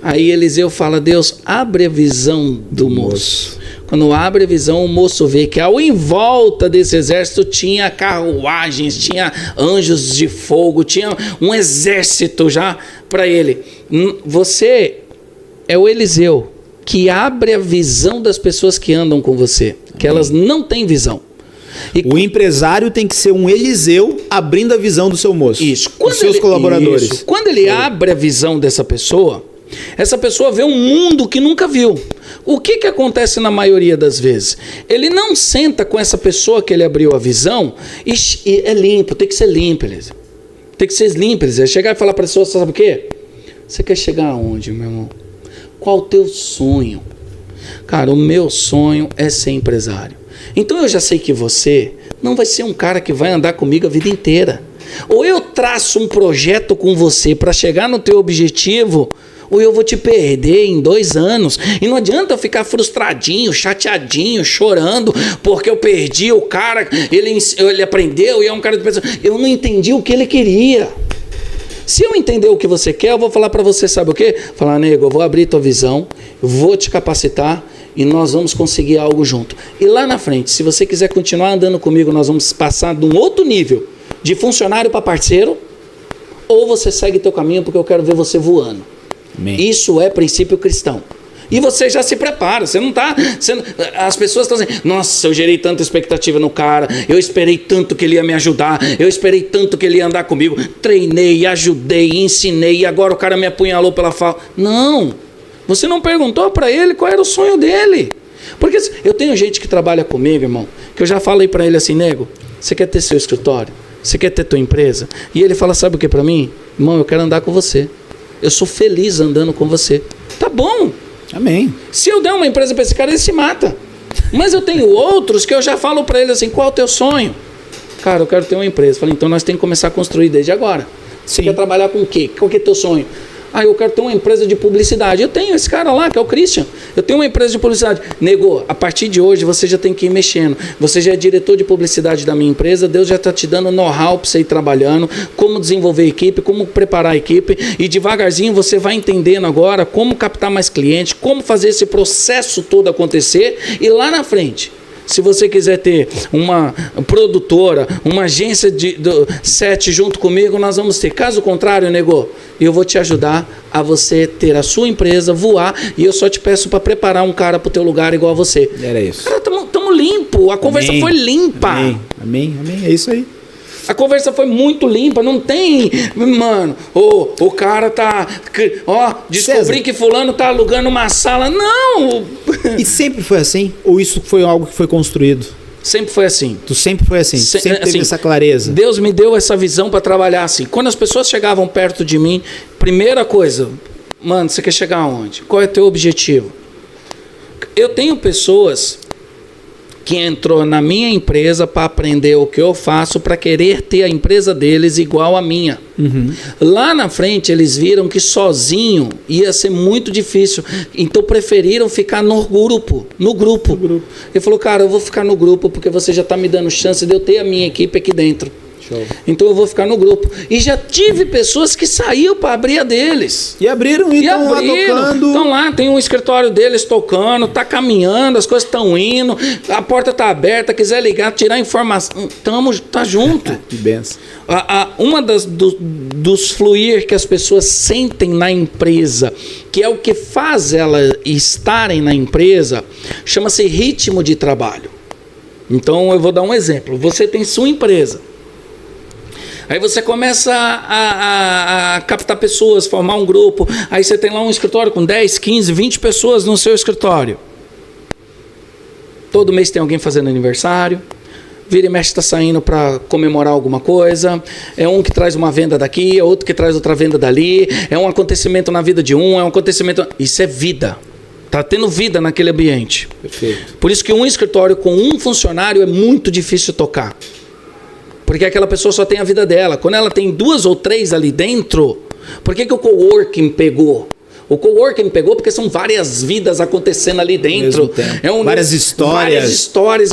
Aí Eliseu fala, Deus, abre a visão do moço. Quando abre a visão, o moço vê que ao em volta desse exército tinha carruagens, tinha anjos de fogo, tinha um exército já para ele. Você é o Eliseu que abre a visão das pessoas que andam com você, que elas não têm visão. O empresário tem que ser um Eliseu abrindo a visão do seu moço, dos seus colaboradores. Isso. Quando ele abre a visão dessa pessoa, essa pessoa vê um mundo que nunca viu. O que acontece na maioria das vezes? Ele não senta com essa pessoa que ele abriu a visão e é limpo, tem que ser limpo, Elisa. Tem que ser limpo, Elisa. Chegar e falar para a pessoa, sabe o quê? Você quer chegar aonde, meu irmão? Qual o teu sonho? Cara, o meu sonho é ser empresário. Então eu já sei que você não vai ser um cara que vai andar comigo a vida inteira. Ou eu traço um projeto com você para chegar no teu objetivo, ou eu vou te perder em 2 anos. E não adianta eu ficar frustradinho, chateadinho, chorando, porque eu perdi o cara, ele aprendeu e é um cara de pessoa. Eu não entendi o que ele queria. Se eu entender o que você quer, eu vou falar para você, sabe o quê? Falar, nego, eu vou abrir tua visão, vou te capacitar e nós vamos conseguir algo junto. E lá na frente, se você quiser continuar andando comigo, nós vamos passar de um outro nível, de funcionário para parceiro, ou você segue teu caminho porque eu quero ver você voando. Amém. Isso é princípio cristão. E você já se prepara, você não está... As pessoas estão dizendo, nossa, eu gerei tanta expectativa no cara, eu esperei tanto que ele ia me ajudar, eu esperei tanto que ele ia andar comigo, treinei, ajudei, ensinei, e agora o cara me apunhalou pela fala. Não, você não perguntou para ele qual era o sonho dele. Porque eu tenho gente que trabalha comigo, irmão, que eu já falei para ele assim, nego, você quer ter seu escritório? Você quer ter tua empresa? E ele fala, sabe o que para mim? Irmão, eu quero andar com você. Eu sou feliz andando com você. Tá bom. Amém. Se eu der uma empresa para esse cara, ele se mata. Mas eu tenho outros que eu já falo para ele assim, qual é o teu sonho? Cara, eu quero ter uma empresa. Falei, então nós temos que começar a construir desde agora. Você quer trabalhar com o quê? Qual que é teu sonho? Ah, eu quero ter uma empresa de publicidade. Eu tenho esse cara lá, que é o Christian. Eu tenho uma empresa de publicidade. Nego, a partir de hoje você já tem que ir mexendo. Você já é diretor de publicidade da minha empresa. Deus já está te dando know-how para você ir trabalhando, como desenvolver a equipe, como preparar a equipe. E devagarzinho você vai entendendo agora como captar mais clientes, como fazer esse processo todo acontecer. E lá na frente, se você quiser ter uma produtora, uma agência de set junto comigo, nós vamos ter. Caso contrário, nego, eu vou te ajudar a você ter a sua empresa, voar, e eu só te peço para preparar um cara para o teu lugar igual a você. Era isso. Cara, tamo limpo, a conversa foi limpa. Amém, é isso aí. A conversa foi muito limpa, não tem, mano, o cara tá, descobri César, que fulano tá alugando uma sala, não. E sempre foi assim? Ou isso foi algo que foi construído? Sempre foi assim. Tu sempre foi assim? Sempre teve essa clareza? Deus me deu essa visão para trabalhar assim. Quando as pessoas chegavam perto de mim, primeira coisa, mano, você quer chegar aonde? Qual é o teu objetivo? Eu tenho pessoas que entrou na minha empresa para aprender o que eu faço, para querer ter a empresa deles igual a minha. Uhum. Lá na frente eles viram que sozinho ia ser muito difícil, então preferiram ficar no grupo. Ele falou, cara, eu vou ficar no grupo porque você já está me dando chance de eu ter a minha equipe aqui dentro. Show. Então eu vou ficar no grupo. E já tive pessoas que saíram para abrir a deles. E abriram e estão lá tocando. Estão lá, tem um escritório deles tocando, tá caminhando, as coisas estão indo, a porta tá aberta, quiser ligar, tirar informação, tá junto. Que benção. Uma dos fluir que as pessoas sentem na empresa, que é o que faz elas estarem na empresa, chama-se ritmo de trabalho. Então eu vou dar um exemplo. Você tem sua empresa. Aí você começa a captar pessoas, formar um grupo. Aí você tem lá um escritório com 10, 15, 20 pessoas no seu escritório. Todo mês tem alguém fazendo aniversário. Vira e mexe está saindo para comemorar alguma coisa. É um que traz uma venda daqui, é outro que traz outra venda dali. É um acontecimento na vida de um, é um acontecimento... Isso é vida. Está tendo vida naquele ambiente. Perfeito. Por isso que um escritório com um funcionário é muito difícil tocar. Porque aquela pessoa só tem a vida dela. Quando ela tem 2 ou 3 ali dentro, por que o coworking pegou? O coworking pegou porque são várias vidas acontecendo ali dentro. Várias histórias.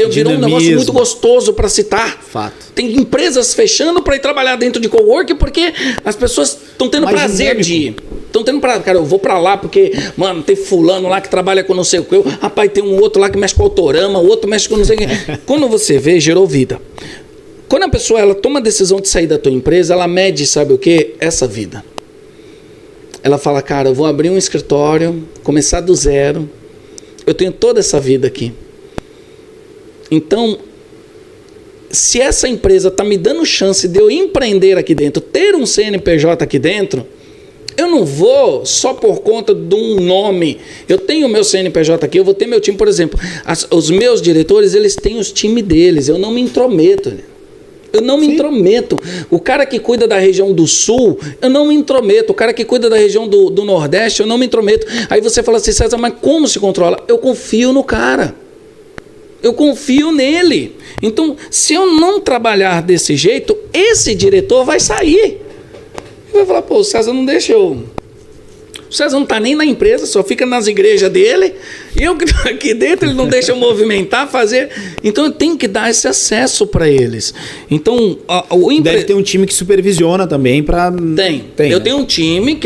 Virou um negócio muito gostoso para citar. Fato. Tem empresas fechando para ir trabalhar dentro de coworking porque as pessoas estão tendo prazer de ir. Estão tendo prazer. Cara, eu vou para lá porque, mano, tem fulano lá que trabalha com não sei o que. Rapaz, tem um outro lá que mexe com autorama, o outro mexe com não sei o que. Quando você vê, gerou vida. Quando a pessoa ela toma a decisão de sair da tua empresa, ela mede, sabe o quê? Essa vida. Ela fala, cara, eu vou abrir um escritório, começar do zero, eu tenho toda essa vida aqui. Então, se essa empresa está me dando chance de eu empreender aqui dentro, ter um CNPJ aqui dentro, eu não vou só por conta de um nome. Eu tenho o meu CNPJ aqui, eu vou ter meu time, por exemplo. Os meus diretores, eles têm os times deles, eu não me intrometo, né? Eu não me intrometo. O cara que cuida da região do Sul, eu não me intrometo. O cara que cuida da região do Nordeste, eu não me intrometo. Aí você fala assim, César, mas como se controla? Eu confio no cara. Eu confio nele. Então, se eu não trabalhar desse jeito, esse diretor vai sair. Ele vai falar, pô, o César não deixa eu... O César não está nem na empresa, só fica nas igrejas dele. Eu que estou aqui dentro, ele não deixa eu movimentar, fazer. Então eu tenho que dar esse acesso para eles. Então, deve ter um time que supervisiona também para. Tem. Eu tenho um time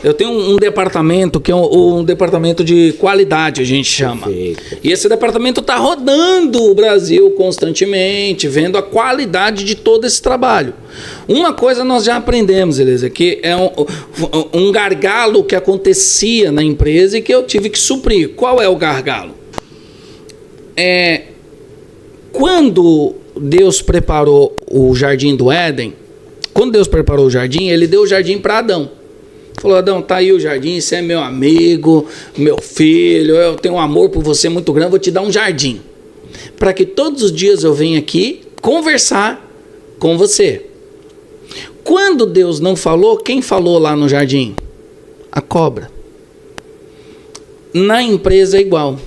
eu tenho um departamento que é um departamento de qualidade, a gente chama. Perfeito. E esse departamento está rodando o Brasil constantemente, vendo a qualidade de todo esse trabalho. Uma coisa nós já aprendemos, Elisa, que é um gargalo que acontecia na empresa e que eu tive que suprir. Qual é o gargalo? Quando Deus preparou o jardim do Éden, quando Deus preparou o jardim, ele deu o jardim para Adão. Falou, Adão, tá aí o jardim, você é meu amigo, meu filho, eu tenho um amor por você muito grande, vou te dar um jardim. Para que todos os dias eu venha aqui conversar com você. Quando Deus não falou, quem falou lá no jardim? A cobra. Na empresa é igual.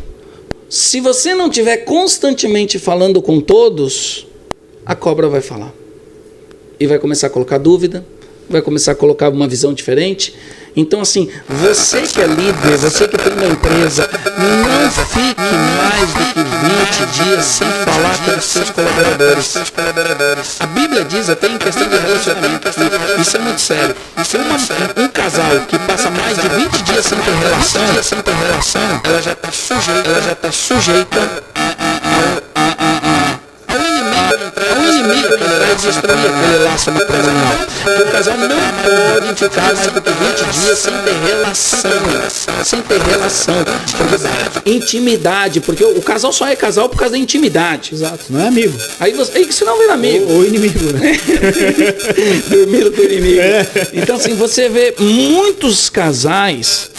Se você não estiver constantemente falando com todos, a cobra vai falar. E vai começar a colocar dúvida, vai começar a colocar uma visão diferente. Então, assim, você que é líder, você que tem uma empresa, não fique mais do que 20 dias sem falar com os seus colaboradores. A Bíblia diz até em questão de relacionamento, que isso é muito sério. Se um casal que passa mais de 20 dias sem ter relação, ela já está sujeita ao inimigo que vai destruir aquele laço matrimonial. Porque o casal não pode ficar mais do que 20 dias sem ter relação. Porque, intimidade, porque o casal só é casal por causa da intimidade. Exato, não é amigo. Aí você não vira amigo. Ou inimigo, né? Dormindo com o inimigo. Então, assim, você vê muitos casais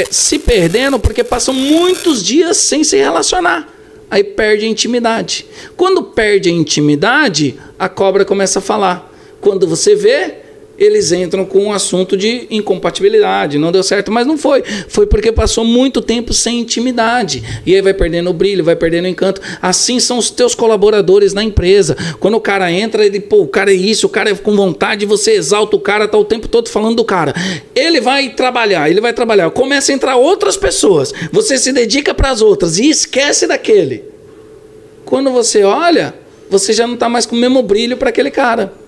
se perdendo porque passam muitos dias sem se relacionar. Aí perde a intimidade. Quando perde a intimidade, a cobra começa a falar. Quando você vê, eles entram com um assunto de incompatibilidade. Não deu certo, mas não foi. Foi porque passou muito tempo sem intimidade. E aí vai perdendo o brilho, vai perdendo o encanto. Assim são os teus colaboradores na empresa. Quando o cara entra, ele, o cara é isso, o cara é com vontade, você exalta o cara, tá o tempo todo falando do cara. Ele vai trabalhar. Começa a entrar outras pessoas. Você se dedica para as outras e esquece daquele. Quando você olha, você já não está mais com o mesmo brilho para aquele cara.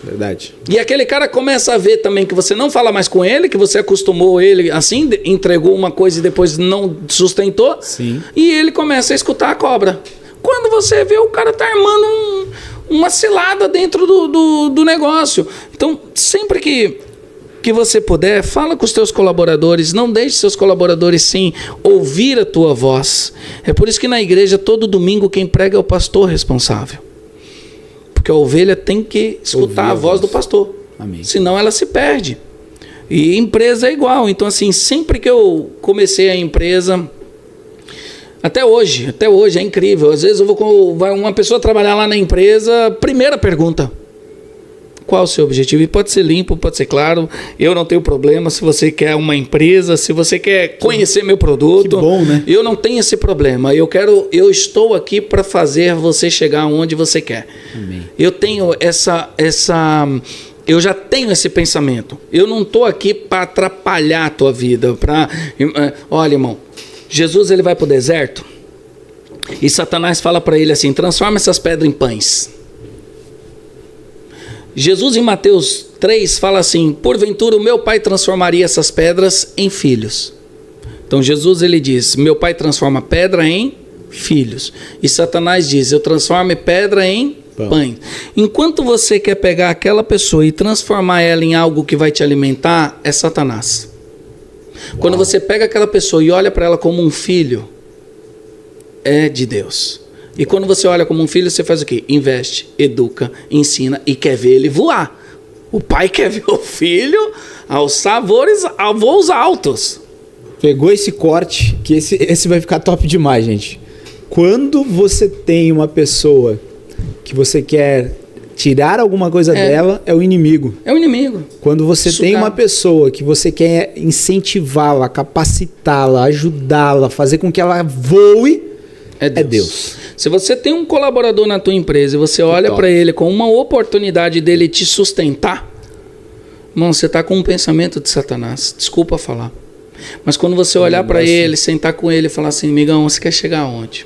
Verdade. E aquele cara começa a ver também que você não fala mais com ele, que você acostumou ele assim, entregou uma coisa e depois não sustentou. Sim. E ele começa a escutar a cobra. Quando você vê, o cara tá armando uma cilada dentro do negócio. Então, sempre que você puder, fala com os teus colaboradores, não deixe seus colaboradores sem ouvir a tua voz. É por isso que na igreja, todo domingo, quem prega é o pastor responsável. Porque a ovelha tem que escutar a voz do pastor. Amém. Senão ela se perde. E empresa é igual. Então, assim, sempre que eu comecei a empresa, até hoje é incrível. Às vezes vai uma pessoa trabalhar lá na empresa, primeira pergunta: qual o seu objetivo? E pode ser limpo, pode ser claro. Eu não tenho problema se você quer uma empresa, se você quer conhecer meu produto. Que bom, né? Eu não tenho esse problema. Eu estou aqui para fazer você chegar onde você quer. Amém. Eu tenho eu já tenho esse pensamento. Eu não estou aqui para atrapalhar a tua vida. Olha, irmão, Jesus ele vai para o deserto e Satanás fala para ele assim: transforma essas pedras em pães. Jesus em Mateus 3 fala assim: porventura o meu pai transformaria essas pedras em filhos. Então Jesus ele diz: meu pai transforma pedra em filhos. E Satanás diz: eu transformo pedra em pães. Enquanto você quer pegar aquela pessoa e transformar ela em algo que vai te alimentar, é Satanás. Uau. Quando você pega aquela pessoa e olha para ela como um filho, é de Deus. E quando você olha como um filho, você faz o quê? Investe, educa, ensina e quer ver ele voar. O pai quer ver o filho alçar voos altos. Pegou esse corte, que esse vai ficar top demais, gente. Quando você tem uma pessoa que você quer tirar alguma coisa dela, é o inimigo. É o inimigo. Quando você tem uma pessoa que você quer incentivá-la, capacitá-la, ajudá-la, fazer com que ela voe, é Deus. Se você tem um colaborador na tua empresa e você olha para ele com uma oportunidade dele te sustentar, irmão, você está com um pensamento de Satanás. Desculpa falar. Mas quando você olhar para ele, sentar com ele e falar assim: amigão, você quer chegar aonde?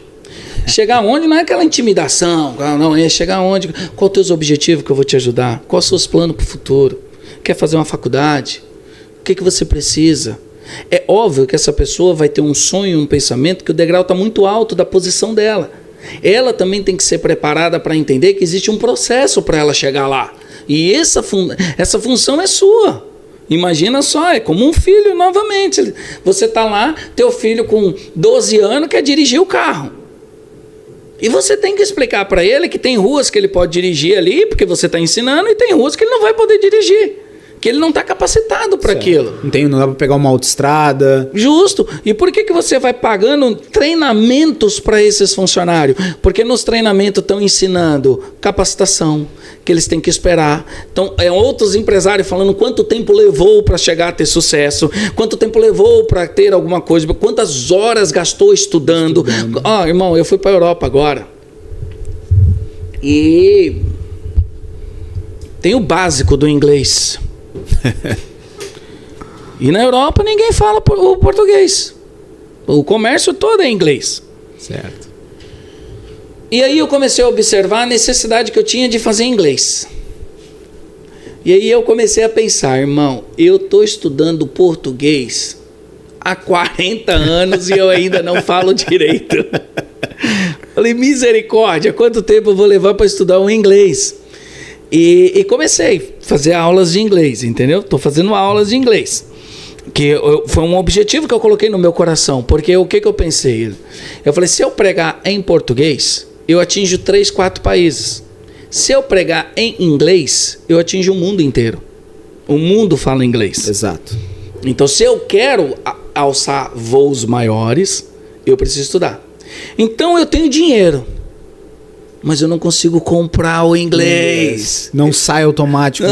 Chegar aonde não é aquela intimidação, não, é chegar aonde? Qual os teus objetivos que eu vou te ajudar? Quais os seus planos para o futuro? Quer fazer uma faculdade? O que você precisa? É óbvio que essa pessoa vai ter um sonho, um pensamento que o degrau está muito alto da posição dela. Ela também tem que ser preparada para entender que existe um processo para ela chegar lá. E essa função é sua. Imagina só, é como um filho novamente. Você está lá, teu filho com 12 anos quer dirigir o carro. E você tem que explicar para ele que tem ruas que ele pode dirigir ali, porque você está ensinando, e tem ruas que ele não vai poder dirigir, que ele não está capacitado para aquilo. Não dá para pegar uma autoestrada. Justo. E por que você vai pagando treinamentos para esses funcionários? Porque nos treinamentos estão ensinando capacitação, que eles têm que esperar. Então, outros empresários falando quanto tempo levou para chegar a ter sucesso, quanto tempo levou para ter alguma coisa, quantas horas gastou estudando. Irmão, eu fui para a Europa agora. E tem o básico do inglês. E na Europa ninguém fala o português. O comércio todo é inglês. Certo. E aí eu comecei a observar a necessidade que eu tinha de fazer inglês. E aí eu comecei a pensar, irmão, eu estou estudando português há 40 anos e eu ainda não falo direito. Falei, misericórdia, quanto tempo eu vou levar para estudar o inglês? E comecei a fazer aulas de inglês, entendeu? Estou fazendo aulas de inglês. Foi um objetivo que eu coloquei no meu coração. Porque o que eu pensei? Eu falei, se eu pregar em português, eu atinjo 3, 4 países. Se eu pregar em inglês, eu atinjo o mundo inteiro. O mundo fala inglês. Exato. Então, se eu quero alçar voos maiores, eu preciso estudar. Então, eu tenho dinheiro, mas eu não consigo comprar o inglês. Não sai automático.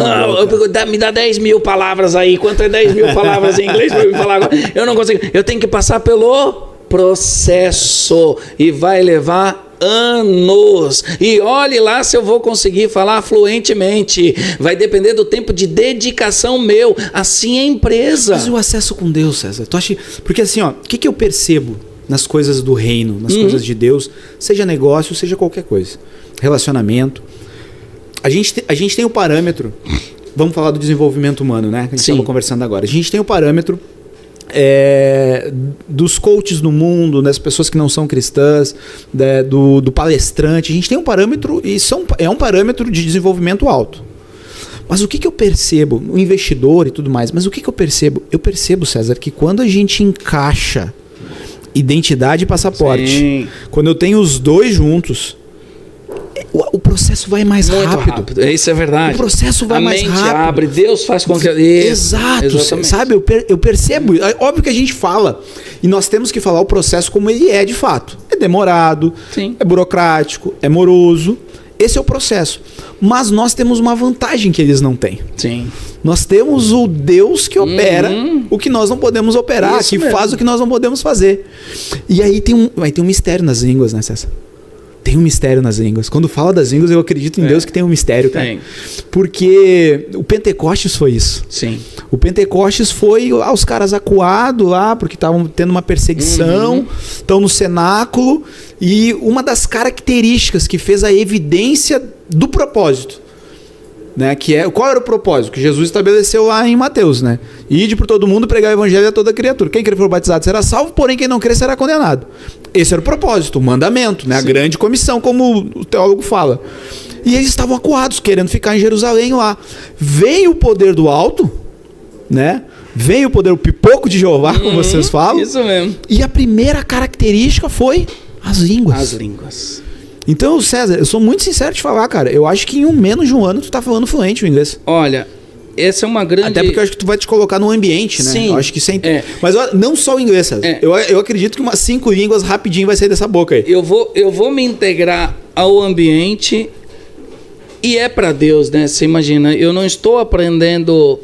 Me dá 10 mil palavras aí. Quanto é 10 mil palavras em inglês para me falar agora? Eu não consigo. Eu tenho que passar pelo processo. E vai levar anos. E olhe lá se eu vou conseguir falar fluentemente. Vai depender do tempo de dedicação meu. Assim é a empresa. Mas o acesso com Deus, César. Tu acha... Porque assim, ó, o que eu percebo nas coisas do reino, nas coisas de Deus, seja negócio, seja qualquer coisa, relacionamento, a gente tem o parâmetro, vamos falar do desenvolvimento humano, né, que a gente estava conversando agora, a gente tem o parâmetro dos coaches no mundo, das pessoas que não são cristãs, do palestrante, a gente tem um parâmetro, e é um parâmetro de desenvolvimento alto. Mas o que eu percebo, o investidor e tudo mais, mas o que eu percebo? Eu percebo, César, que quando a gente encaixa identidade e passaporte. Sim. Quando eu tenho os dois juntos, o processo vai mais rápido. Isso é verdade. O processo vai mais rápido. A mente abre, Deus faz com que... Exato. Exatamente. Sabe, eu percebo. É óbvio que a gente fala. E nós temos que falar o processo como ele é de fato. É demorado, sim, é burocrático, é moroso. Esse é o processo. Mas nós temos uma vantagem que eles não têm. Sim. Nós temos o Deus que opera o que nós não podemos operar, isso que mesmo faz o que nós não podemos fazer. E aí tem um mistério nas línguas, né, César? Tem um mistério nas línguas. Quando fala das línguas, eu acredito em Deus que tem um mistério, cara. Tem. Porque o Pentecostes foi isso. Sim. O Pentecostes foi os caras acuados lá, porque estavam tendo uma perseguição, estão no cenáculo, e uma das características que fez a evidência do propósito, né, qual era o propósito que Jesus estabeleceu lá em Mateus, né? Ide por todo mundo, pregar o evangelho a toda criatura. Quem crer for batizado será salvo, porém quem não crer será condenado. Esse era o propósito, o mandamento, né? A grande comissão, como o teólogo fala. E eles estavam acuados, querendo ficar em Jerusalém lá. Veio o poder do alto, né? Veio o poder, o pipoco de Jeová, como vocês falam. Isso mesmo. E a primeira característica foi as línguas. As línguas. Então, César, eu sou muito sincero de falar, cara. Eu acho que em menos de um ano tu tá falando fluente o inglês. Olha, essa é uma grande... Até porque eu acho que tu vai te colocar no ambiente, né? Sim. Eu acho que sem... Mas não só o inglês, César. Eu acredito que umas 5 línguas rapidinho vai sair dessa boca aí. Eu vou me integrar ao ambiente e é para Deus, né? Você imagina, eu não estou aprendendo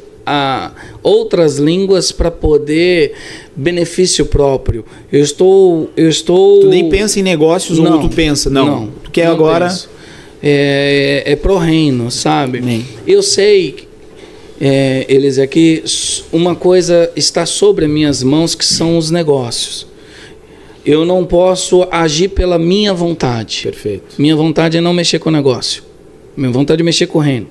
outras línguas para poder benefício próprio. Eu estou... Tu nem pensa em negócios ou tu pensa? Não. Tu quer agora... Penso. É pro reino, sabe? Amém. Eu sei, eles aqui, uma coisa está sobre as minhas mãos, que são os negócios. Eu não posso agir pela minha vontade. Perfeito. Minha vontade é não mexer com o negócio. Minha vontade é mexer com o reino.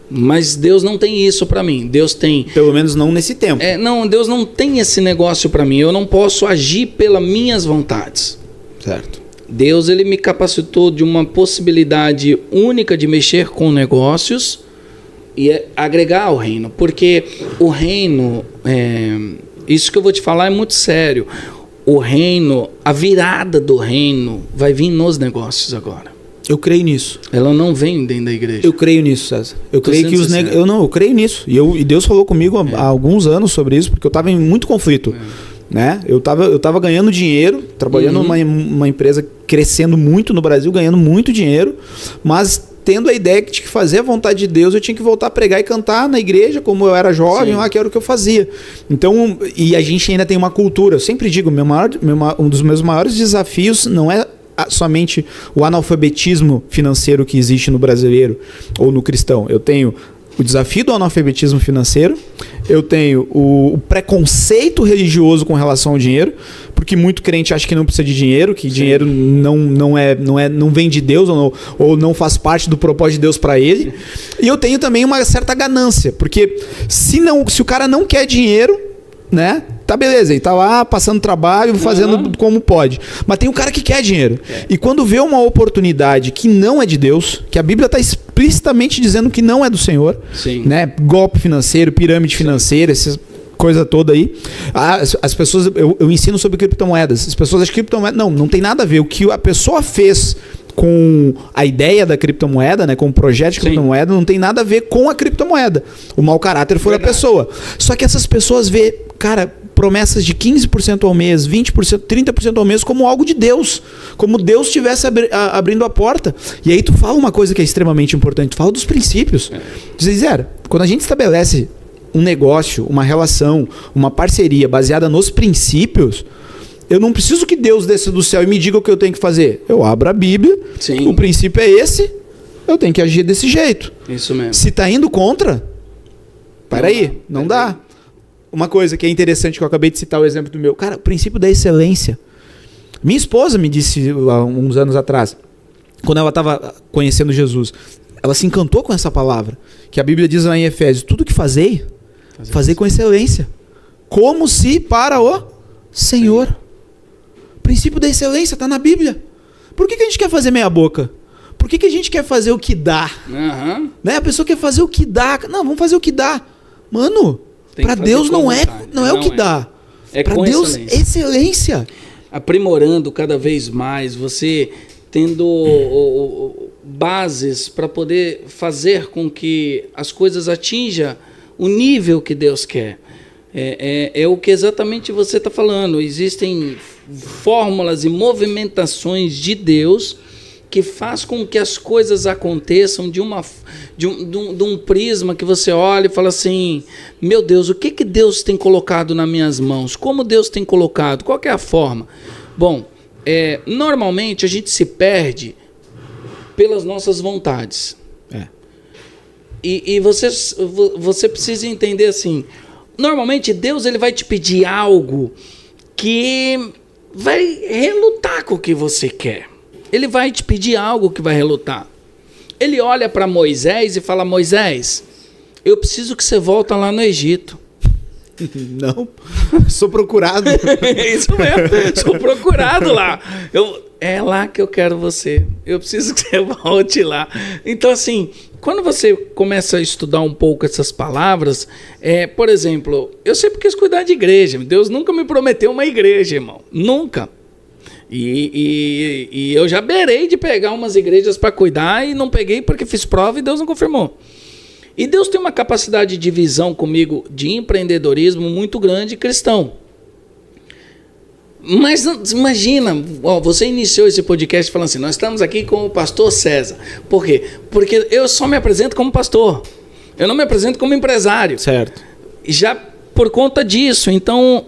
Mas Deus não tem isso para mim. Deus tem... Pelo menos não nesse tempo. Não, Deus não tem esse negócio para mim. Eu não posso agir pelas minhas vontades. Certo. Deus, ele me capacitou de uma possibilidade única de mexer com negócios e agregar ao reino. Porque o reino, isso que eu vou te falar é muito sério. O reino, a virada do reino vai vir nos negócios agora. Eu creio nisso. Ela não vem dentro da igreja. Eu creio nisso, César. Eu creio que eu creio nisso. E Deus falou comigo há alguns anos sobre isso, porque eu estava em muito conflito. Né? Eu tava ganhando dinheiro, trabalhando numa empresa crescendo muito no Brasil, ganhando muito dinheiro, mas tendo a ideia de que fazer a vontade de Deus, eu tinha que voltar a pregar e cantar na igreja, como eu era jovem, lá que era o que eu fazia. Então, e a gente ainda tem uma cultura. Eu sempre digo, um dos meus maiores desafios não é somente o analfabetismo financeiro que existe no brasileiro ou no cristão. Eu tenho o desafio do analfabetismo financeiro, eu tenho o preconceito religioso com relação ao dinheiro, porque muito crente acha que não precisa de dinheiro, que dinheiro não vem de Deus ou não faz parte do propósito de Deus para ele. E eu tenho também uma certa ganância, porque se o cara não quer dinheiro, né? Tá beleza, ele tá lá passando trabalho, fazendo como pode. Mas tem um cara que quer dinheiro. E quando vê uma oportunidade que não é de Deus, que a Bíblia está explicitamente dizendo que não é do Senhor, né? Golpe financeiro, pirâmide financeira, essas coisa toda aí. As pessoas, eu ensino sobre criptomoedas. As pessoas acham que criptomoeda não tem nada a ver. O que a pessoa fez com a ideia da criptomoeda, né, com o projeto de criptomoeda, não tem nada a ver com a criptomoeda. O mau caráter foi a pessoa. Só que essas pessoas vê, cara, promessas de 15% ao mês, 20%, 30% ao mês como algo de Deus. Como Deus estivesse abrindo a porta. E aí tu fala uma coisa que é extremamente importante. Tu fala dos princípios. Diz, Zé, quando a gente estabelece um negócio, uma relação, uma parceria baseada nos princípios, eu não preciso que Deus desça do céu e me diga o que eu tenho que fazer. Eu abro a Bíblia, o princípio é esse, eu tenho que agir desse jeito. Isso mesmo. Se tá indo contra, peraí, não dá. Uma coisa que é interessante, que eu acabei de citar o exemplo do meu. Cara, o princípio da excelência. Minha esposa me disse há uns anos atrás, quando ela estava conhecendo Jesus, ela se encantou com essa palavra, que a Bíblia diz lá em Efésios, tudo que fazei com excelência. Como se para o Senhor. O princípio da excelência está na Bíblia. Por que a gente quer fazer meia boca? Por que a gente quer fazer o que dá? Né? A pessoa quer fazer o que dá. Não, vamos fazer o que dá. Mano, para Deus não é o que dá. Para Deus, excelência. Aprimorando cada vez mais, você tendo bases para poder fazer com que as coisas atinjam o nível que Deus quer. É o que exatamente você está falando. Existem fórmulas e movimentações de Deus que faz com que as coisas aconteçam de um prisma que você olha e fala assim, meu Deus, o que Deus tem colocado nas minhas mãos? Como Deus tem colocado? Qual que é a forma? Bom, normalmente a gente se perde pelas nossas vontades. E você precisa entender assim, normalmente Deus ele vai te pedir algo que vai relutar com o que você quer. Ele vai te pedir algo que vai relutar. Ele olha para Moisés e fala, Moisés, eu preciso que você volte lá no Egito. Não, sou procurado. Isso mesmo, sou procurado lá. É lá que eu quero você. Eu preciso que você volte lá. Então, assim, quando você começa a estudar um pouco essas palavras, por exemplo, eu sempre quis cuidar de igreja. Deus nunca me prometeu uma igreja, irmão. Nunca. E eu já beirei de pegar umas igrejas para cuidar e não peguei porque fiz prova e Deus não confirmou. E Deus tem uma capacidade de visão comigo de empreendedorismo muito grande cristão. Mas imagina, você iniciou esse podcast falando assim, nós estamos aqui com o pastor César. Por quê? Porque eu só me apresento como pastor. Eu não me apresento como empresário. Certo. Já por conta disso. Então,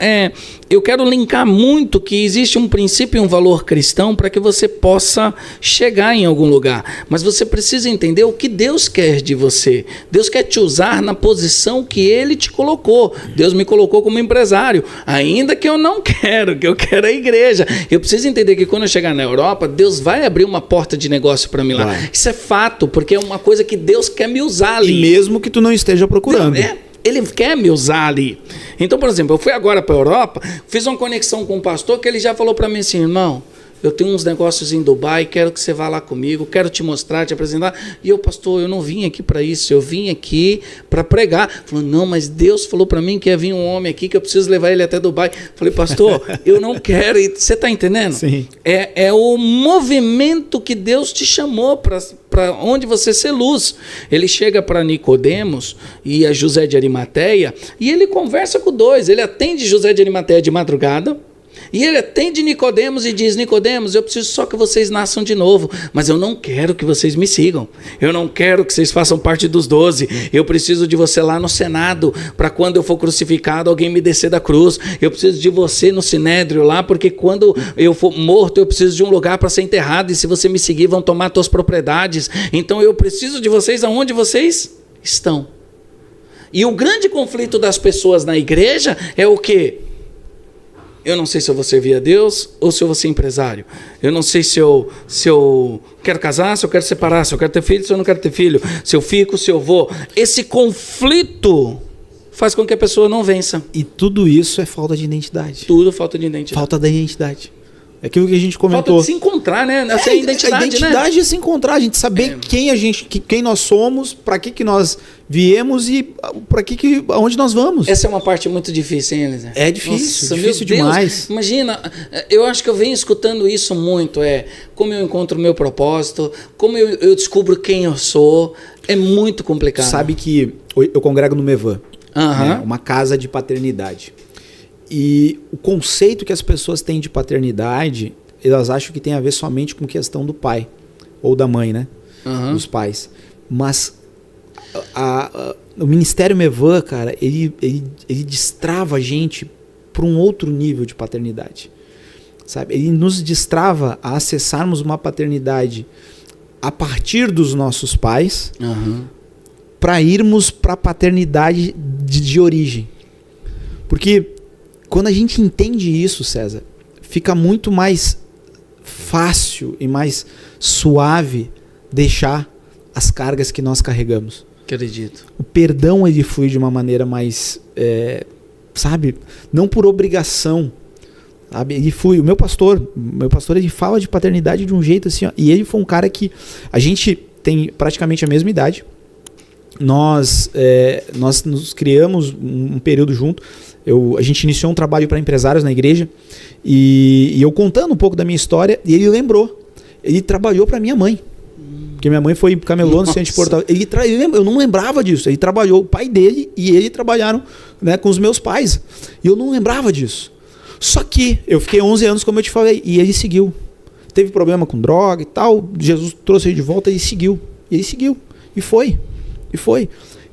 eu quero linkar muito que existe um princípio e um valor cristão para que você possa chegar em algum lugar. Mas você precisa entender o que Deus quer de você. Deus quer te usar na posição que Ele te colocou. Deus me colocou como empresário, ainda que eu não quero, que eu quero a igreja. Eu preciso entender que quando eu chegar na Europa, Deus vai abrir uma porta de negócio para mim lá. Vai. Isso é fato, porque é uma coisa que Deus quer me usar ali. E mesmo que tu não esteja procurando. Ele quer me usar ali. Então, por exemplo, eu fui agora para a Europa, fiz uma conexão com um pastor que ele já falou para mim assim, irmão, eu tenho uns negócios em Dubai, quero que você vá lá comigo, quero te mostrar, te apresentar. E eu, pastor, eu não vim aqui para isso, eu vim aqui para pregar. Falou, não, mas Deus falou para mim que ia vir um homem aqui, que eu preciso levar ele até Dubai. Falei, pastor, eu não quero. E você está entendendo? Sim. É o movimento que Deus te chamou para onde você ser luz. Ele chega para Nicodemos e a José de Arimateia e ele conversa com dois. Ele atende José de Arimateia de madrugada. E ele atende Nicodemos e diz, Nicodemos, eu preciso só que vocês nasçam de novo, mas eu não quero que vocês me sigam, eu não quero que vocês façam parte dos 12, eu preciso de você lá no Senado, para quando eu for crucificado, alguém me descer da cruz, eu preciso de você no Sinédrio lá, porque quando eu for morto, eu preciso de um lugar para ser enterrado, e se você me seguir, vão tomar tuas propriedades, então eu preciso de vocês aonde vocês estão. E o grande conflito das pessoas na igreja é o quê? Eu não sei se eu vou servir a Deus ou se eu vou ser empresário. Eu não sei se eu quero casar, se eu quero separar, se eu quero ter filho, se eu não quero ter filho, se eu fico, se eu vou. Esse conflito faz com que a pessoa não vença. E tudo isso é falta de identidade. Tudo falta de identidade. Falta da identidade. É aquilo que a gente comentou. Falta de se encontrar, né? Essa identidade, a identidade, né? É se encontrar, a gente saber quem nós somos, para que nós viemos e para aonde nós vamos. Essa é uma parte muito difícil, hein, Elisa? É difícil, Nossa, difícil meu Deus. demais. Imagina, eu acho que eu venho escutando isso muito, como eu encontro o meu propósito, como eu descubro quem eu sou, é muito complicado. Sabe que eu congrego no Mevan, né, uma casa de paternidade. E o conceito que as pessoas têm de paternidade, elas acham que tem a ver somente com questão do pai ou da mãe, né? Dos pais. Mas o Ministério Mevan, cara, ele destrava a gente para um outro nível de paternidade. Sabe? Ele nos destrava a acessarmos uma paternidade a partir dos nossos pais para irmos para a paternidade de origem. Porque quando a gente entende isso, César, fica muito mais fácil e mais suave deixar as cargas que nós carregamos. Acredito. O perdão, ele flui de uma maneira mais, sabe, não por obrigação, sabe? Ele flui. O meu pastor, ele fala de paternidade de um jeito assim, ó, e ele foi um cara que a gente tem praticamente a mesma idade. Nós nos criamos um período junto. A gente iniciou um trabalho para empresários na igreja e eu contando um pouco da minha história, e ele lembrou. Ele trabalhou para minha mãe. Porque minha mãe foi camelô no centro de Porto Alegre. Eu não lembrava disso. Ele trabalhou, o pai dele e ele trabalharam, né, com os meus pais. E eu não lembrava disso. Só que eu fiquei 11 anos, como eu te falei, e ele seguiu. Teve problema com droga e tal. Jesus trouxe ele de volta e ele seguiu. E ele seguiu. E foi.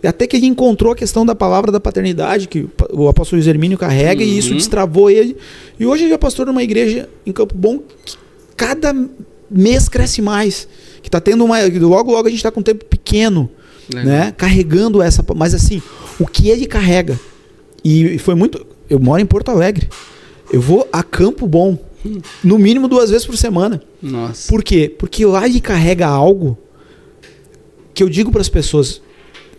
E até que ele encontrou a questão da palavra da paternidade, que o apóstolo Luiz Hermínio carrega, e isso destravou ele. E hoje ele é pastor numa igreja em Campo Bom que cada mês cresce mais. Que tá tendo logo a gente está com um tempo pequeno, né? Carregando essa. Mas assim, o que ele carrega. E foi muito. Eu moro em Porto Alegre. Eu vou a Campo Bom, no mínimo 2 vezes por semana. Nossa. Por quê? Porque lá ele carrega algo que eu digo para as pessoas.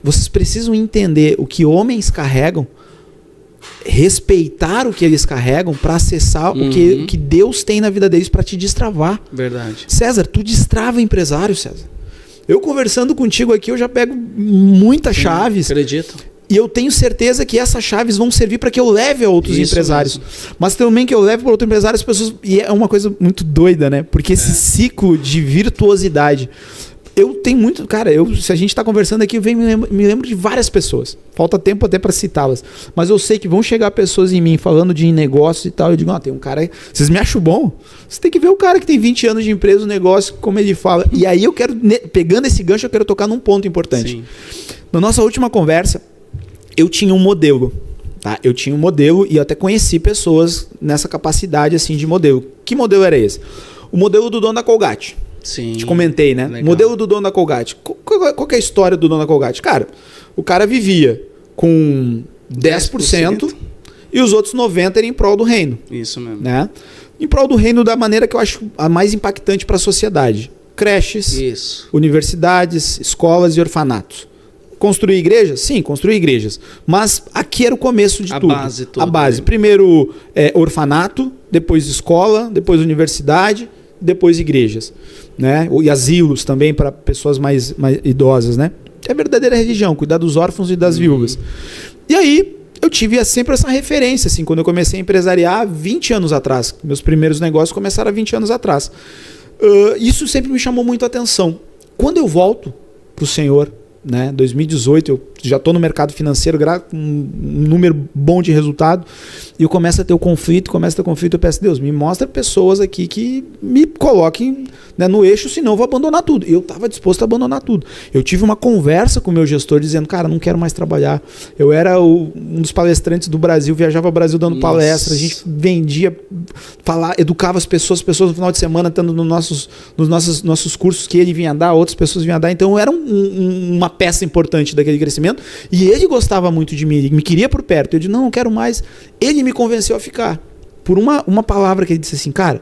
Vocês precisam entender o que homens carregam, respeitar o que eles carregam para acessar o que Deus tem na vida deles para te destravar. Verdade. César, tu destrava empresário, César. Eu conversando contigo aqui, eu já pego muitas chaves. Acredito. E eu tenho certeza que essas chaves vão servir para que eu leve a outros empresários. Mesmo. Mas também que eu leve para outro empresário as pessoas... E é uma coisa muito doida, né? Porque esse ciclo de virtuosidade... Eu tenho muito... Cara, se a gente está conversando aqui, eu me lembro de várias pessoas. Falta tempo até para citá-las. Mas eu sei que vão chegar pessoas em mim falando de negócio e tal. Eu digo, tem um cara... Vocês me acham bom? Você tem que ver o cara que tem 20 anos de empresa, o negócio, como ele fala. E aí eu quero... Pegando esse gancho, eu quero tocar num ponto importante. Sim. Na nossa última conversa, eu tinha um modelo. Tá? Eu tinha um modelo e eu até conheci pessoas nessa capacidade assim de modelo. Que modelo era esse? O modelo do dono da Colgate. Sim. Te comentei, né? Legal. Modelo do dono da Colgate. Qual que é a história do dono da Colgate? Cara, o cara vivia com 10% e os outros 90% eram em prol do reino. Isso mesmo. Né? Em prol do reino da maneira que eu acho a mais impactante para a sociedade. Creches, universidades, escolas e orfanatos. Construir igrejas? Sim, construir igrejas. Mas aqui era o começo de tudo. A base. Primeiro orfanato, depois escola, depois universidade, depois igrejas. Né? E asilos também para pessoas mais idosas. Né? É a verdadeira religião, cuidar dos órfãos e das viúvas. E aí eu tive sempre essa referência, assim, quando eu comecei a empresariar 20 anos atrás. Meus primeiros negócios começaram há 20 anos atrás. Isso sempre me chamou muito a atenção. Quando eu volto para o Senhor, né, 2018, eu já estou no mercado financeiro, um número bom de resultado, e eu começo a ter conflito, eu peço, Deus, me mostra pessoas aqui que me coloquem, né, no eixo, senão eu vou abandonar tudo. Eu estava disposto a abandonar tudo. Eu tive uma conversa com o meu gestor dizendo, cara, não quero mais trabalhar. Eu era um dos palestrantes do Brasil, viajava ao Brasil dando palestra, a gente vendia, educava as pessoas no final de semana, estando nos nossos cursos que ele vinha dar, outras pessoas vinham dar. Então eu era uma peça importante daquele crescimento, relacionamento, e ele gostava muito de mim, ele me queria por perto. Eu disse, não quero mais. Ele me convenceu a ficar. Por uma palavra que ele disse assim, cara,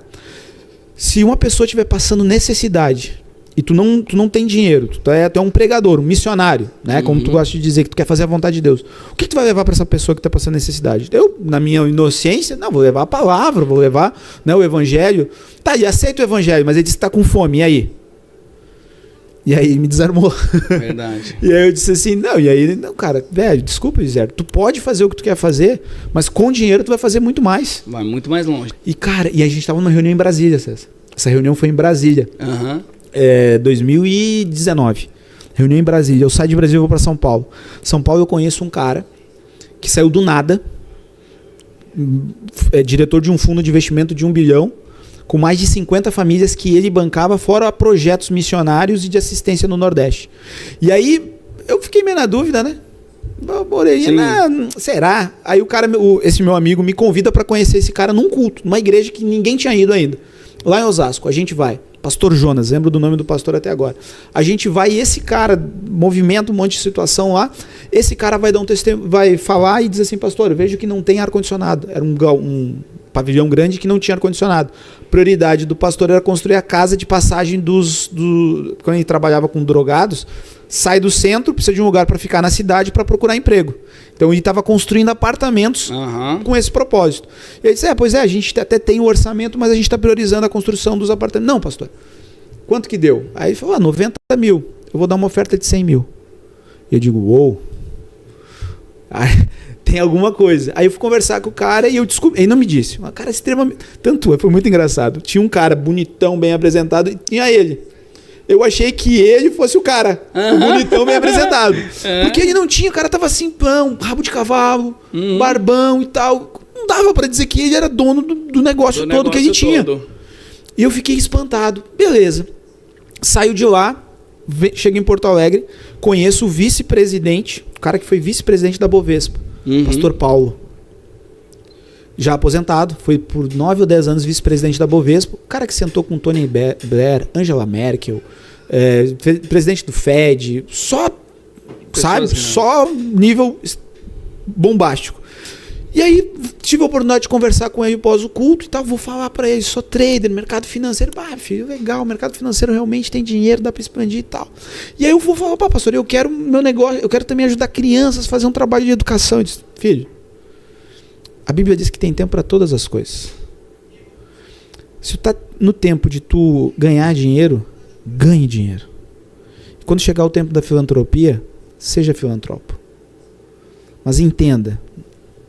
se uma pessoa estiver passando necessidade e tu não tem dinheiro, tu é um pregador, um missionário, né? Como tu gosta de dizer, que tu quer fazer a vontade de Deus. O que tu vai levar para essa pessoa que está passando necessidade? Eu, na minha inocência, não, vou levar a palavra, vou levar, né, o evangelho. Tá, e aceita o evangelho, mas ele disse que tá com fome, e aí? E aí ele me desarmou. Verdade. E aí eu disse assim, não, e aí, não, cara, velho, desculpa, Zé, tu pode fazer o que tu quer fazer, mas com dinheiro tu vai fazer muito mais. Vai muito mais longe. E, cara, e a gente tava numa reunião em Brasília, César. Essa reunião foi em Brasília. 2019. Reunião em Brasília. Eu saio de Brasília e vou pra São Paulo. São Paulo eu conheço um cara que saiu do nada, é diretor de um fundo de investimento de 1 bilhão, com mais de 50 famílias que ele bancava, fora projetos missionários e de assistência no Nordeste. E aí, eu fiquei meio na dúvida, né? Será? Aí o cara, esse meu amigo, me convida para conhecer esse cara num culto, numa igreja que ninguém tinha ido ainda. Lá em Osasco, a gente vai. Pastor Jonas, lembro do nome do pastor até agora. A gente vai e esse cara movimenta um monte de situação lá. Esse cara vai dar um testemunho, vai falar e diz assim, pastor, eu vejo que não tem ar-condicionado. Era um pavilhão grande que não tinha ar-condicionado. Prioridade do pastor era construir a casa de passagem quando ele trabalhava com drogados, sai do centro, precisa de um lugar para ficar na cidade para procurar emprego. Então ele estava construindo apartamentos com esse propósito. E ele disse, a gente até tem o orçamento, mas a gente está priorizando a construção dos apartamentos. Não, pastor, quanto que deu? Aí ele falou, 90 mil, eu vou dar uma oferta de 100 mil. E eu digo, uou. Aí, tem alguma coisa. Aí eu fui conversar com o cara e eu descobri. Ele não me disse. Um cara extremamente. Tanto foi muito engraçado. Tinha um cara bonitão, bem apresentado, e tinha ele. Eu achei que ele fosse o cara. O bonitão, bem apresentado. Porque ele não tinha, o cara tava assim, rabo de cavalo, barbão e tal. Não dava pra dizer que ele era dono do negócio todo que ele tinha. E eu fiquei espantado. Beleza. Saio de lá, chego em Porto Alegre, conheço o vice-presidente, o cara que foi vice-presidente da Bovespa. Pastor Paulo, já aposentado, foi por 9 ou 10 anos vice-presidente da Bovespa, o cara que sentou com Tony Blair, Angela Merkel, presidente do Fed, só nível bombástico. E aí tive a oportunidade de conversar com ele após o culto e tal, vou falar para ele, sou trader, mercado financeiro, filho, legal, o mercado financeiro realmente tem dinheiro, dá para expandir e tal. E aí eu vou falar, pastor, eu quero meu negócio, eu quero também ajudar crianças a fazer um trabalho de educação. Eu disse, filho, a Bíblia diz que tem tempo para todas as coisas. Se tu tá no tempo de tu ganhar dinheiro, ganhe dinheiro. Quando chegar o tempo da filantropia, seja filantropo. Mas entenda,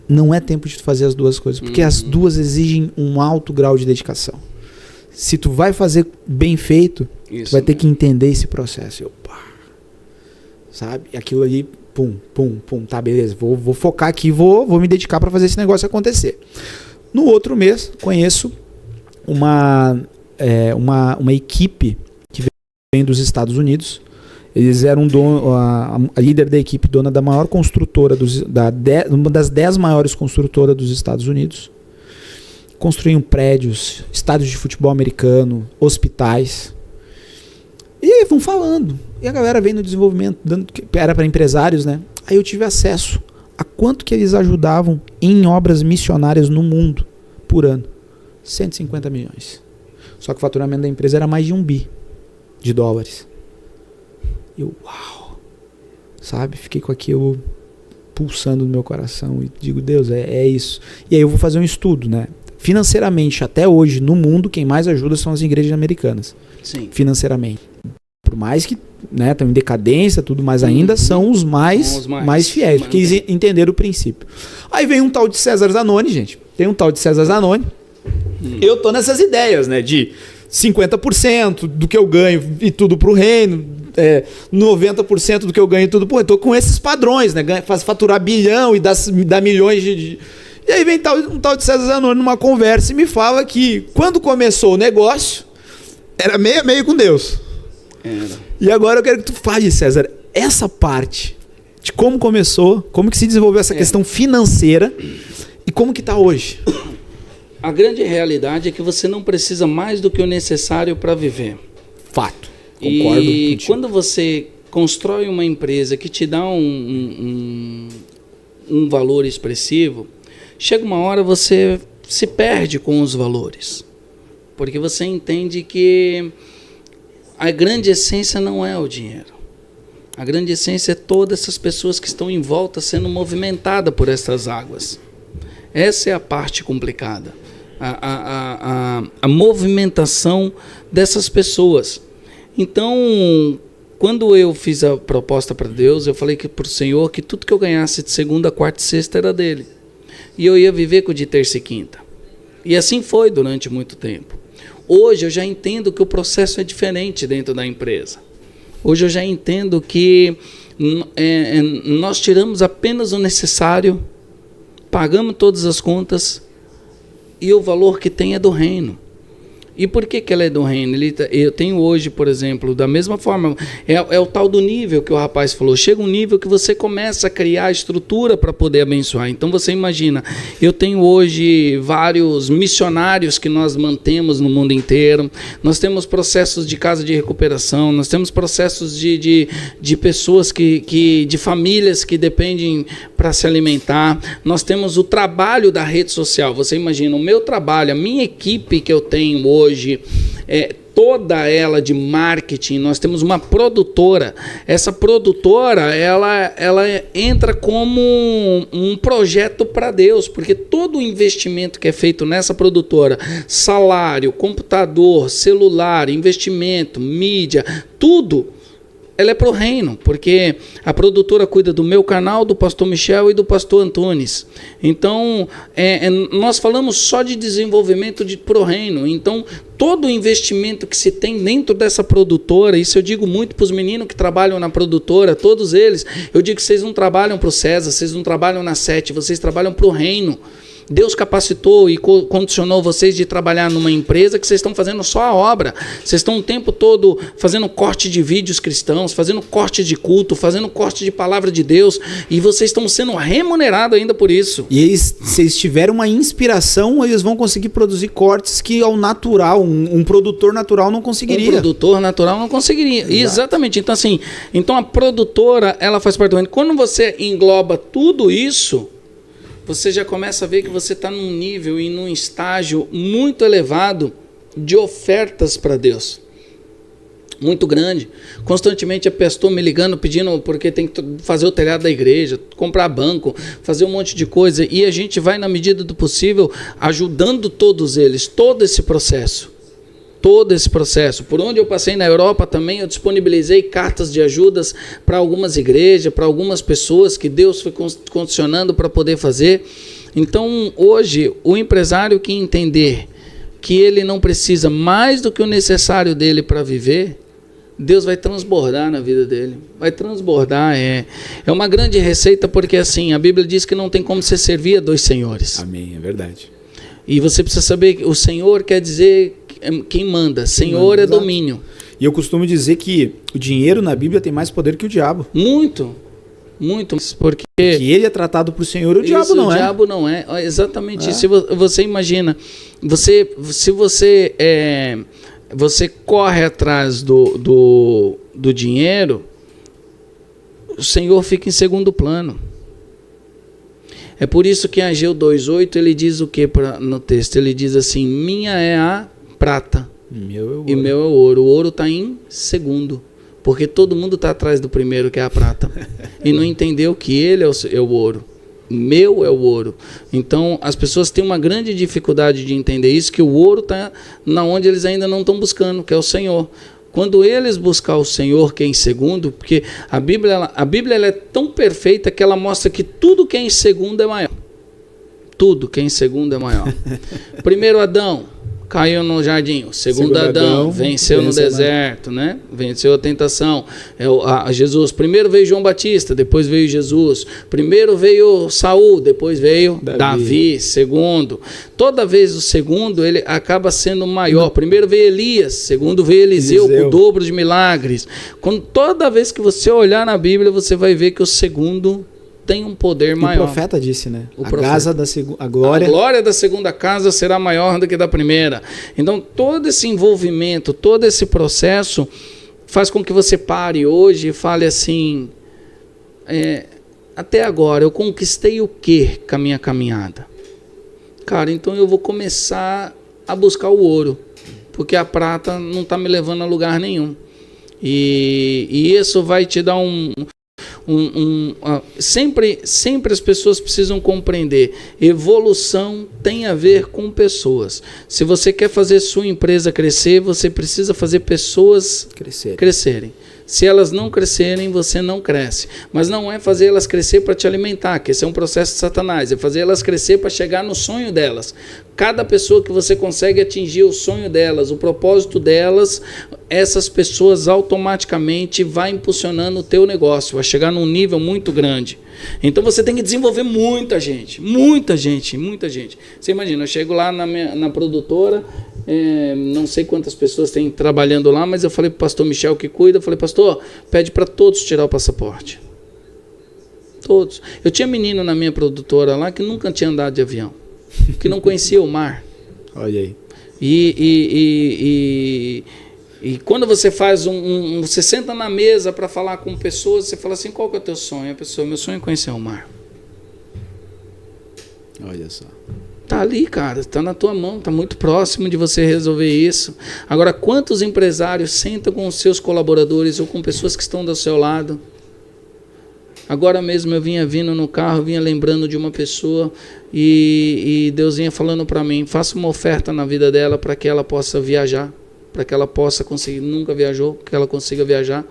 não é tempo de tu fazer as duas coisas, porque as duas exigem um alto grau de dedicação. Se tu vai fazer bem feito, tu vai ter que entender esse processo. Sabe? Aquilo ali, tá, beleza, vou focar aqui, vou me dedicar para fazer esse negócio acontecer. No outro mês, conheço uma equipe que vem dos Estados Unidos. Eles eram a líder da equipe, dona da maior construtora, uma das 10 maiores construtoras dos Estados Unidos. Construíam prédios, estádios de futebol americano, hospitais. E aí vão falando. E a galera vem no desenvolvimento, era para empresários, né? Aí eu tive acesso a quanto que eles ajudavam em obras missionárias no mundo por ano. 150 milhões. Só que o faturamento da empresa era mais de $1 bi. Eu, uau, sabe? Fiquei com aquilo pulsando no meu coração e digo, Deus, é isso. E aí eu vou fazer um estudo, né? Financeiramente, até hoje, no mundo, quem mais ajuda são as igrejas americanas. Sim. Financeiramente. Por mais que, né, estão em decadência, tudo mais ainda, são os mais fiéis, porque eles entenderam o princípio. Aí vem um tal de César Zanoni, gente. Tem um tal de César Zanoni. Eu tô nessas ideias, né, de 50% do que eu ganho e tudo pro reino, 90% do que eu ganho e tudo pro reino. Tô com esses padrões, né, faturar bilhão e dar milhões de... E aí vem um tal de César Zanoni numa conversa e me fala que quando começou o negócio, era meio a meio com Deus. E agora eu quero que tu fale, César, essa parte de como começou, como que se desenvolveu essa questão financeira e como que tá hoje. A grande realidade é que você não precisa mais do que o necessário para viver. Fato. Concordo e contigo. Quando você constrói uma empresa que te dá um valor expressivo, chega uma hora você se perde com os valores. Porque você entende que a grande essência não é o dinheiro. A grande essência é todas essas pessoas que estão em volta sendo movimentadas por essas águas. Essa é a parte complicada. A movimentação dessas pessoas. Então, quando eu fiz a proposta para Deus, eu falei para o Senhor que tudo que eu ganhasse de segunda, quarta e sexta era dele. E eu ia viver com o de terça e quinta. E assim foi durante muito tempo. Hoje eu já entendo que o processo é diferente dentro da empresa. Hoje eu já entendo que nós tiramos apenas o necessário, pagamos todas as contas e o valor que tem é do reino. E por que ela é do reino? Eu tenho hoje, por exemplo, da mesma forma, é o tal do nível que o rapaz falou. Chega um nível que você começa a criar estrutura para poder abençoar. Então você imagina, eu tenho hoje vários missionários que nós mantemos no mundo inteiro. Nós temos processos de casa de recuperação, nós temos processos de pessoas de famílias que dependem para se alimentar. Nós temos o trabalho da rede social. Você imagina, o meu trabalho, a minha equipe que eu tenho hoje, toda ela de marketing. Nós temos uma produtora. Essa produtora, ela entra como um projeto para Deus, porque todo o investimento que é feito nessa produtora, salário, computador, celular, investimento, mídia, tudo, ela é para o reino, porque a produtora cuida do meu canal, do pastor Michel e do pastor Antunes. Então, nós falamos só de desenvolvimento para o reino. Então, todo o investimento que se tem dentro dessa produtora, isso eu digo muito para os meninos que trabalham na produtora, todos eles, eu digo que vocês não trabalham para o César, vocês não trabalham na Sete, vocês trabalham para o reino. Deus capacitou e condicionou vocês de trabalhar numa empresa que vocês estão fazendo só a obra. Vocês estão o tempo todo fazendo corte de vídeos cristãos, fazendo corte de culto, fazendo corte de palavra de Deus, e vocês estão sendo remunerados ainda por isso. E eles, se eles tiverem uma inspiração, eles vão conseguir produzir cortes que ao natural, um produtor natural não conseguiria. Um produtor natural não conseguiria. Exatamente. Então, assim, a produtora, ela faz parte do reino. Quando você engloba tudo isso, você já começa a ver que você está num nível e num estágio muito elevado de ofertas para Deus. Muito grande. Constantemente a pastor me ligando, pedindo, porque tem que fazer o telhado da igreja, comprar banco, fazer um monte de coisa. E a gente vai, na medida do possível, ajudando todos eles, todo esse processo. Por onde eu passei na Europa também, eu disponibilizei cartas de ajudas para algumas igrejas, para algumas pessoas que Deus foi condicionando para poder fazer. Então, hoje, o empresário que entender que ele não precisa mais do que o necessário dele para viver, Deus vai transbordar na vida dele. Vai transbordar. É uma grande receita, porque assim, a Bíblia diz que não tem como você servir a dois senhores. Amém, é verdade. E você precisa saber que o Senhor quer dizer quem manda. Senhor é domínio. E eu costumo dizer que o dinheiro na Bíblia tem mais poder que o diabo. Muito. Porque ele é tratado por Senhor, o diabo não é. O diabo não é. Exatamente. Se você imagina, se você corre atrás do dinheiro, o Senhor fica em segundo plano. É por isso que em Ageu 2:8 ele diz o que no texto? Ele diz assim: minha é a prata e meu é o ouro. O ouro está em segundo, porque todo mundo está atrás do primeiro, que é a prata, e não entendeu que ele é o ouro. Meu é o ouro. Então as pessoas têm uma grande dificuldade de entender isso, que o ouro está na onde eles ainda não estão buscando, que é o Senhor. Quando eles buscar o Senhor, que é em segundo, porque a Bíblia ela é tão perfeita que ela mostra que tudo que é em segundo é maior. Tudo que é em segundo é maior. Primeiro Adão caiu no jardim. Segundo Adão venceu no deserto, né? Venceu a tentação. Jesus. Primeiro veio João Batista, depois veio Jesus. Primeiro veio Saul, depois veio Davi. Segundo. Toda vez o segundo ele acaba sendo maior. Primeiro veio Elias, segundo veio Eliseu, com o dobro de milagres. Toda vez que você olhar na Bíblia, você vai ver que o segundo tem um poder maior. O profeta disse, né? A glória da segunda casa será maior do que da primeira. Então, todo esse envolvimento, todo esse processo faz com que você pare hoje e fale assim, até agora eu conquistei o quê com a minha caminhada? Cara, então eu vou começar a buscar o ouro, porque a prata não está me levando a lugar nenhum. E isso vai te dar sempre as pessoas precisam compreender, evolução tem a ver com pessoas. Se você quer fazer sua empresa crescer, você precisa fazer pessoas crescerem. Se elas não crescerem, você não cresce. Mas não é fazer elas crescer para te alimentar, que esse é um processo de Satanás. É fazer elas crescer para chegar no sonho delas. Cada pessoa que você consegue atingir o sonho delas, o propósito delas, essas pessoas automaticamente vai impulsionando o teu negócio, vai chegar num nível muito grande. Então você tem que desenvolver muita gente. Você imagina, eu chego lá na produtora, não sei quantas pessoas tem trabalhando lá, mas eu falei para o pastor Michel que cuida, eu falei, pastor, pede para todos tirar o passaporte. Todos. Eu tinha menino na minha produtora lá que nunca tinha andado de avião, que não conhecia o mar. Olha aí. E quando você faz você senta na mesa para falar com pessoas, você fala assim, qual que é o teu sonho? A pessoa, meu sonho é conhecer o mar. Olha só. Tá ali, cara, tá na tua mão, tá muito próximo de você resolver isso. Agora, quantos empresários sentam com os seus colaboradores ou com pessoas que estão do seu lado? Agora mesmo eu vinha vindo no carro, vinha lembrando de uma pessoa e Deus vinha falando para mim, faça uma oferta na vida dela para que ela possa viajar, para que ela possa conseguir, nunca viajou, que ela consiga viajar.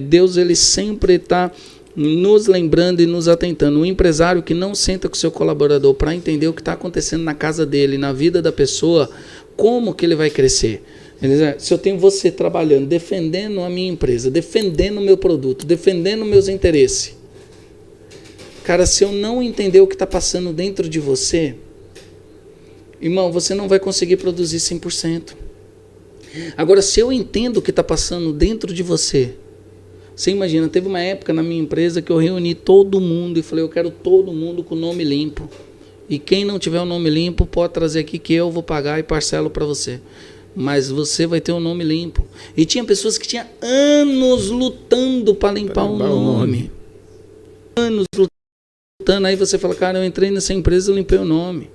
Deus, ele sempre está nos lembrando e nos atentando. Um empresário que não senta com o seu colaborador para entender o que está acontecendo na casa dele, na vida da pessoa, como que ele vai crescer? Se eu tenho você trabalhando, defendendo a minha empresa, defendendo o meu produto, defendendo meus interesses, cara, se eu não entender o que está passando dentro de você, irmão, você não vai conseguir produzir 100%. Agora, se eu entendo o que está passando dentro de você, você imagina, teve uma época na minha empresa que eu reuni todo mundo e falei, eu quero todo mundo com o nome limpo. E quem não tiver o nome limpo, pode trazer aqui que eu vou pagar e parcelo para você. Mas você vai ter o nome limpo. E tinha pessoas que tinham anos lutando para limpar o nome. Anos lutando. Aí você fala, cara, eu entrei nessa empresa, eu limpei o nome.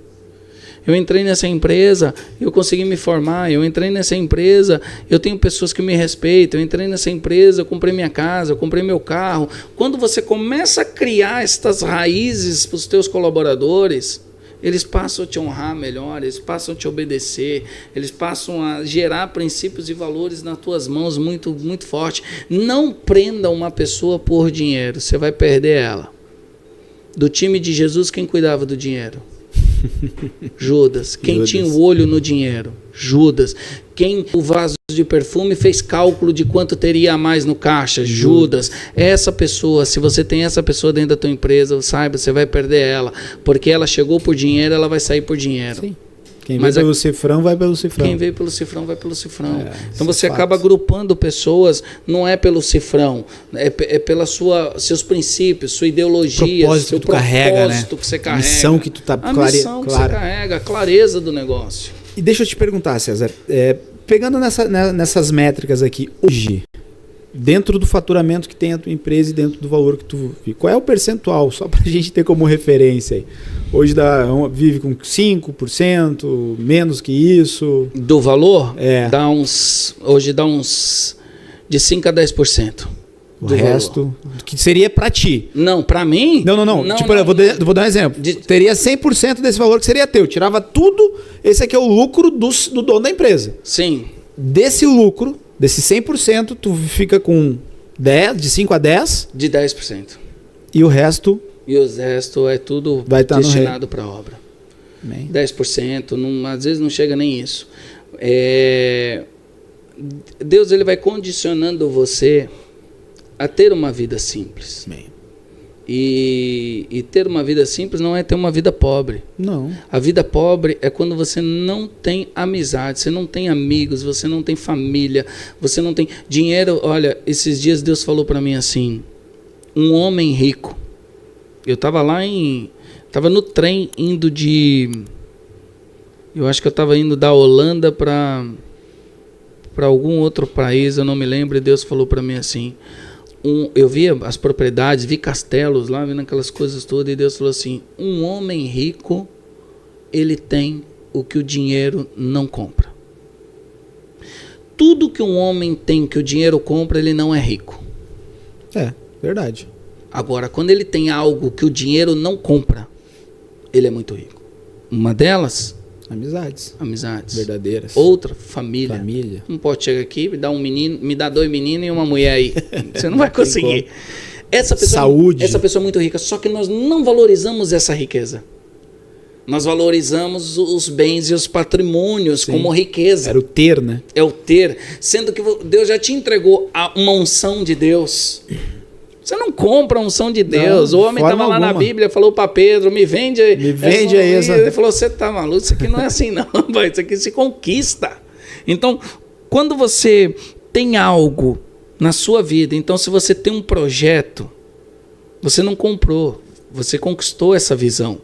Eu entrei nessa empresa, eu consegui me formar. Eu entrei nessa empresa, eu tenho pessoas que me respeitam. Eu entrei nessa empresa, eu comprei minha casa, eu comprei meu carro. Quando você começa a criar estas raízes para os teus colaboradores, eles passam a te honrar melhor, eles passam a te obedecer, eles passam a gerar princípios e valores nas tuas mãos muito, muito forte. Não prenda uma pessoa por dinheiro, você vai perder ela. Do time de Jesus, quem cuidava do dinheiro? Judas. Quem tinha o olho no dinheiro? Judas. Quem o vaso de perfume fez cálculo de quanto teria a mais no caixa? Judas. Essa pessoa, se você tem essa pessoa dentro da tua empresa, saiba, você vai perder ela, porque ela chegou por dinheiro, ela vai sair por dinheiro. Sim. Quem veio pelo cifrão, vai pelo cifrão. Quem veio pelo cifrão, vai pelo cifrão. Então você acaba agrupando pessoas, não é pelo cifrão, é pela seus princípios, sua ideologia, seu propósito que você carrega. A missão que tu tá a missão que você carrega, a clareza do negócio. E deixa eu te perguntar, César, pegando nessas métricas aqui, hoje, dentro do faturamento que tem a tua empresa e dentro do valor que tu vive, qual é o percentual, só para a gente ter como referência aí? Hoje vive com 5%, menos que isso? Do valor? Hoje dá uns de 5% a 10%. O resto, que seria para ti? Não, para mim? Não. Tipo, eu vou dar um exemplo. Teria 100% desse valor que seria teu. Tirava tudo, esse aqui é o lucro do dono da empresa. Sim. Desse lucro, desse 100%, tu fica com 10, de 5 a 10? De 10%. E o resto? E o resto é tudo destinado para a obra. Bem. 10%, às vezes não chega nem isso. Deus, ele vai condicionando você a ter uma vida simples. Bem. E ter uma vida simples não é ter uma vida pobre. Não. A vida pobre é quando você não tem amizade, você não tem amigos, você não tem família, você não tem dinheiro. Olha, esses dias Deus falou para mim assim, um homem rico. Eu estava estava no trem indo eu acho que eu estava indo da Holanda para para algum outro país, eu não me lembro, e Deus falou para mim assim, eu via as propriedades, vi castelos lá, vendo aquelas coisas todas, e Deus falou assim, um homem rico, ele tem o que o dinheiro não compra. Tudo que um homem tem que o dinheiro compra, ele não é rico. É, verdade. Agora, quando ele tem algo que o dinheiro não compra, ele é muito rico. Uma delas... Amizades. Verdadeiras. Outra, família. Família. Não pode chegar aqui, me dá 2 meninos e uma mulher aí. Você não vai conseguir. Saúde. Essa pessoa é muito rica. Só que nós não valorizamos essa riqueza. Nós valorizamos os bens e os patrimônios. Sim. Como riqueza. Era o ter, né? É o ter. Sendo que Deus já te entregou uma unção de Deus. Você não compra a unção de Deus. Não, o homem estava lá na Bíblia, falou para Pedro, me vende aí essa. Ele falou, você está maluco? Isso aqui não é assim não. Isso aqui se conquista. Então, quando você tem algo na sua vida, então se você tem um projeto, você não comprou, você conquistou essa visão.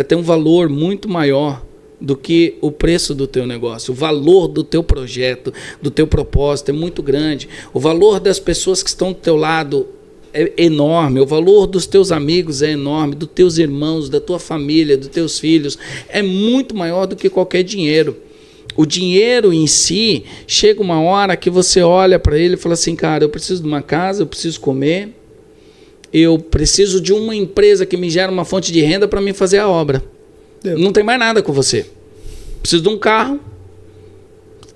Tem um valor muito maior do que o preço do teu negócio. O valor do teu projeto, do teu propósito é muito grande. O valor das pessoas que estão do teu lado é enorme. O valor dos teus amigos é enorme, dos teus irmãos, da tua família, dos teus filhos. É muito maior do que qualquer dinheiro. O dinheiro em si, chega uma hora que você olha para ele e fala assim, cara, eu preciso de uma casa, eu preciso comer, eu preciso de uma empresa que me gera uma fonte de renda para mim fazer a obra. Não tem mais nada com você. Preciso de um carro.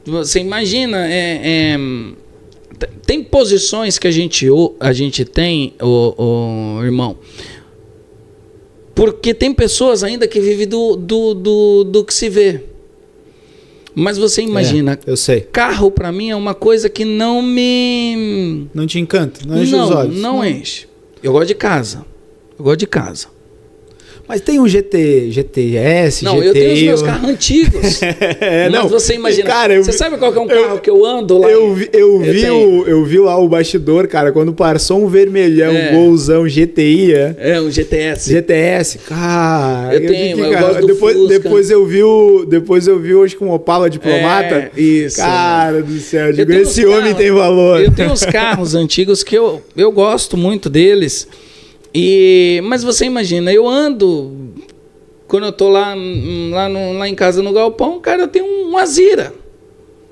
Você imagina, tem posições que a gente tem, irmão, porque tem pessoas ainda que vivem do que se vê. Mas você imagina, eu sei. Carro para mim é uma coisa que não te encanta, não enche os olhos. Não enche. Eu gosto de casa. Mas tem um GTS, não, eu tenho os meus carros antigos. Mas você imagina, cara, você sabe qual que é um carro que eu ando lá? Eu vi lá o bastidor, cara, quando passou um vermelhão, um Golzão GTI. Um GTS. GTS, cara. Eu gosto do Fusca. Depois eu vi hoje com um Opala Diplomata. Isso. Cara do céu, esse homem tem valor. Eu tenho uns carros antigos que eu gosto muito deles. Mas você imagina, eu ando, quando eu tô lá em casa no galpão, cara, eu tenho um Azira,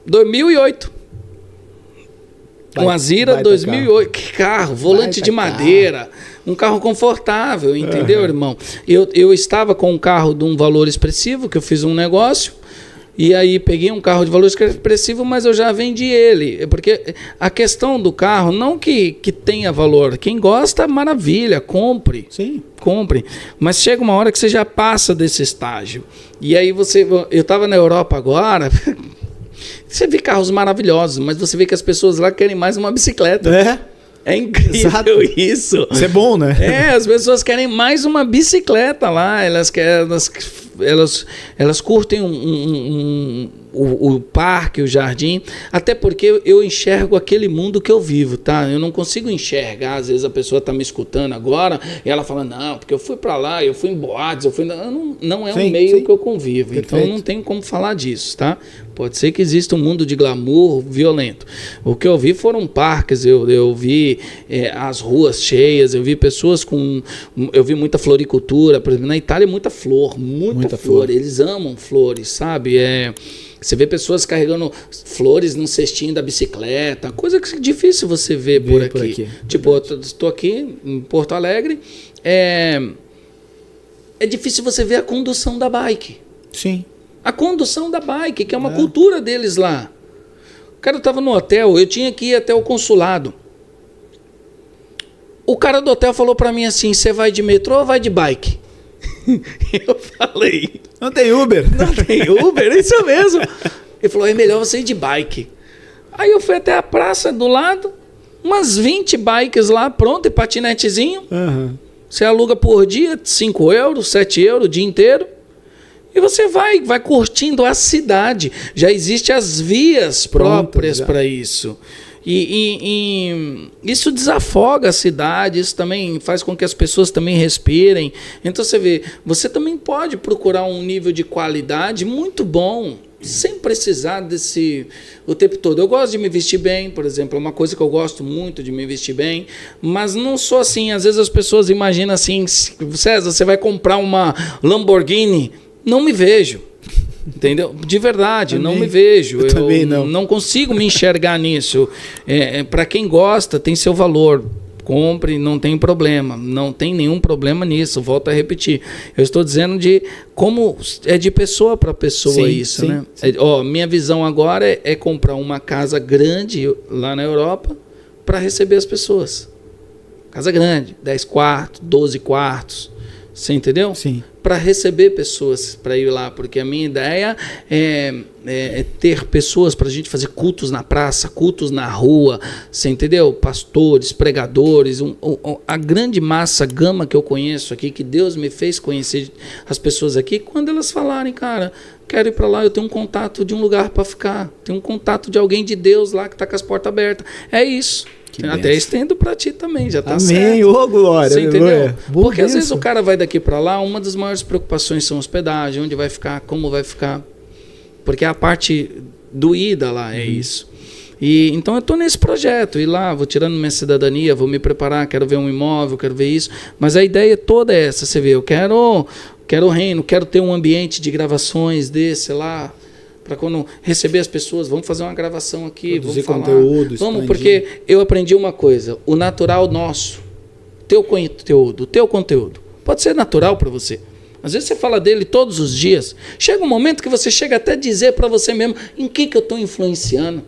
2008. Um Azira 2008, que carro, volante de madeira, um carro confortável, entendeu, irmão? Eu estava com um carro de um valor expressivo, que eu fiz um negócio, e aí peguei um carro de valor expressivo, mas eu já vendi ele. Porque a questão do carro, não que tenha valor. Quem gosta, maravilha, compre. Sim. Compre. Mas chega uma hora que você já passa desse estágio. E aí eu estava na Europa agora, você vê carros maravilhosos, mas você vê que as pessoas lá querem mais uma bicicleta. É incrível isso. Isso é bom, né? As pessoas querem mais uma bicicleta lá. Elas curtem o parque, o jardim, até porque eu enxergo aquele mundo que eu vivo, tá? Eu não consigo enxergar, às vezes a pessoa tá me escutando agora e ela fala, não, porque eu fui para lá, eu fui em boates, não é um meio que eu convivo, então eu não tenho como falar disso, tá? Pode ser que exista um mundo de glamour violento. O que eu vi foram parques, eu vi as ruas cheias, eu vi pessoas eu vi muita floricultura, por exemplo, na Itália muita flor, muita flor. Eles amam flores, sabe? Você vê pessoas carregando flores num cestinho da bicicleta, coisa que é difícil você ver por aqui. Tipo, eu estou aqui em Porto Alegre, é difícil você ver a condução da bike. Sim. A condução da bike, que é uma cultura deles lá. O cara estava no hotel, eu tinha que ir até o consulado. O cara do hotel falou para mim assim, você vai de metrô ou vai de bike? Eu falei... Não tem Uber. Não tem Uber, é isso mesmo. Ele falou, é melhor você ir de bike. Aí eu fui até a praça do lado, umas 20 bikes lá, pronto, e patinetezinho. Você aluga por dia, 5 euros, 7 euros, o dia inteiro. E você vai curtindo a cidade. Já existem as vias próprias para isso. E isso desafoga a cidade, isso também faz com que as pessoas também respirem. Então você vê, você também pode procurar um nível de qualidade muito bom. sem precisar desse o tempo todo. Eu gosto de me vestir bem, por exemplo, é uma coisa que eu gosto muito de me vestir bem, mas não sou assim. Às vezes as pessoas imaginam assim, César, você vai comprar uma Lamborghini? Não me vejo. Entendeu? De verdade, também, não me vejo. Eu também não consigo me enxergar nisso. Para quem gosta, tem seu valor. Compre, não tem problema. Não tem nenhum problema nisso. Volto a repetir. Eu estou dizendo de como é de pessoa para pessoa, sim, isso, sim, né? Sim. Minha visão agora é comprar uma casa grande lá na Europa para receber as pessoas. Casa grande, 10 quartos, 12 quartos. Você entendeu? Sim. Para receber pessoas para ir lá, porque a minha ideia é ter pessoas para a gente fazer cultos na praça, cultos na rua, você entendeu? Pastores, pregadores, a grande massa, gama que eu conheço aqui, que Deus me fez conhecer as pessoas aqui, quando elas falarem, cara, quero ir para lá, eu tenho um contato de um lugar para ficar, tenho um contato de alguém de Deus lá que está com as portas abertas. É isso. Até estendo para ti também, já tá certo. Amém, ô glória. Você entendeu? Porque às vezes o cara vai daqui para lá, uma das maiores preocupações são hospedagem, onde vai ficar, como vai ficar. Porque a parte doída lá é isso. E então eu estou nesse projeto, ir lá, vou tirando minha cidadania, vou me preparar, quero ver um imóvel, quero ver isso. Mas a ideia toda é essa, você vê, eu quero o reino, quero ter um ambiente de gravações desse lá, para quando receber as pessoas, vamos fazer uma gravação aqui, produzir vamos falar. Conteúdo, vamos, porque eu aprendi uma coisa, o natural nosso, teu conteúdo, pode ser natural para você. Às vezes você fala dele todos os dias, chega um momento que você chega até a dizer para você mesmo, em que eu estou influenciando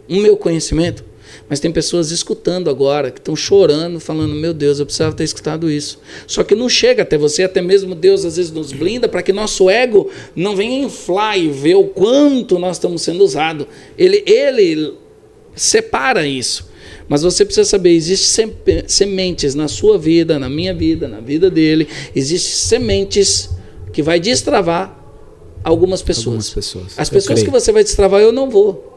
o meu conhecimento? Mas tem pessoas escutando agora, que estão chorando, falando, meu Deus, eu precisava ter escutado isso. Só que não chega até você, até mesmo Deus às vezes nos blinda para que nosso ego não venha inflar e ver o quanto nós estamos sendo usados. Ele separa isso. Mas você precisa saber, existem sementes na sua vida, na minha vida, na vida dele, existem sementes que vai destravar algumas pessoas. As pessoas que você vai destravar, eu não vou.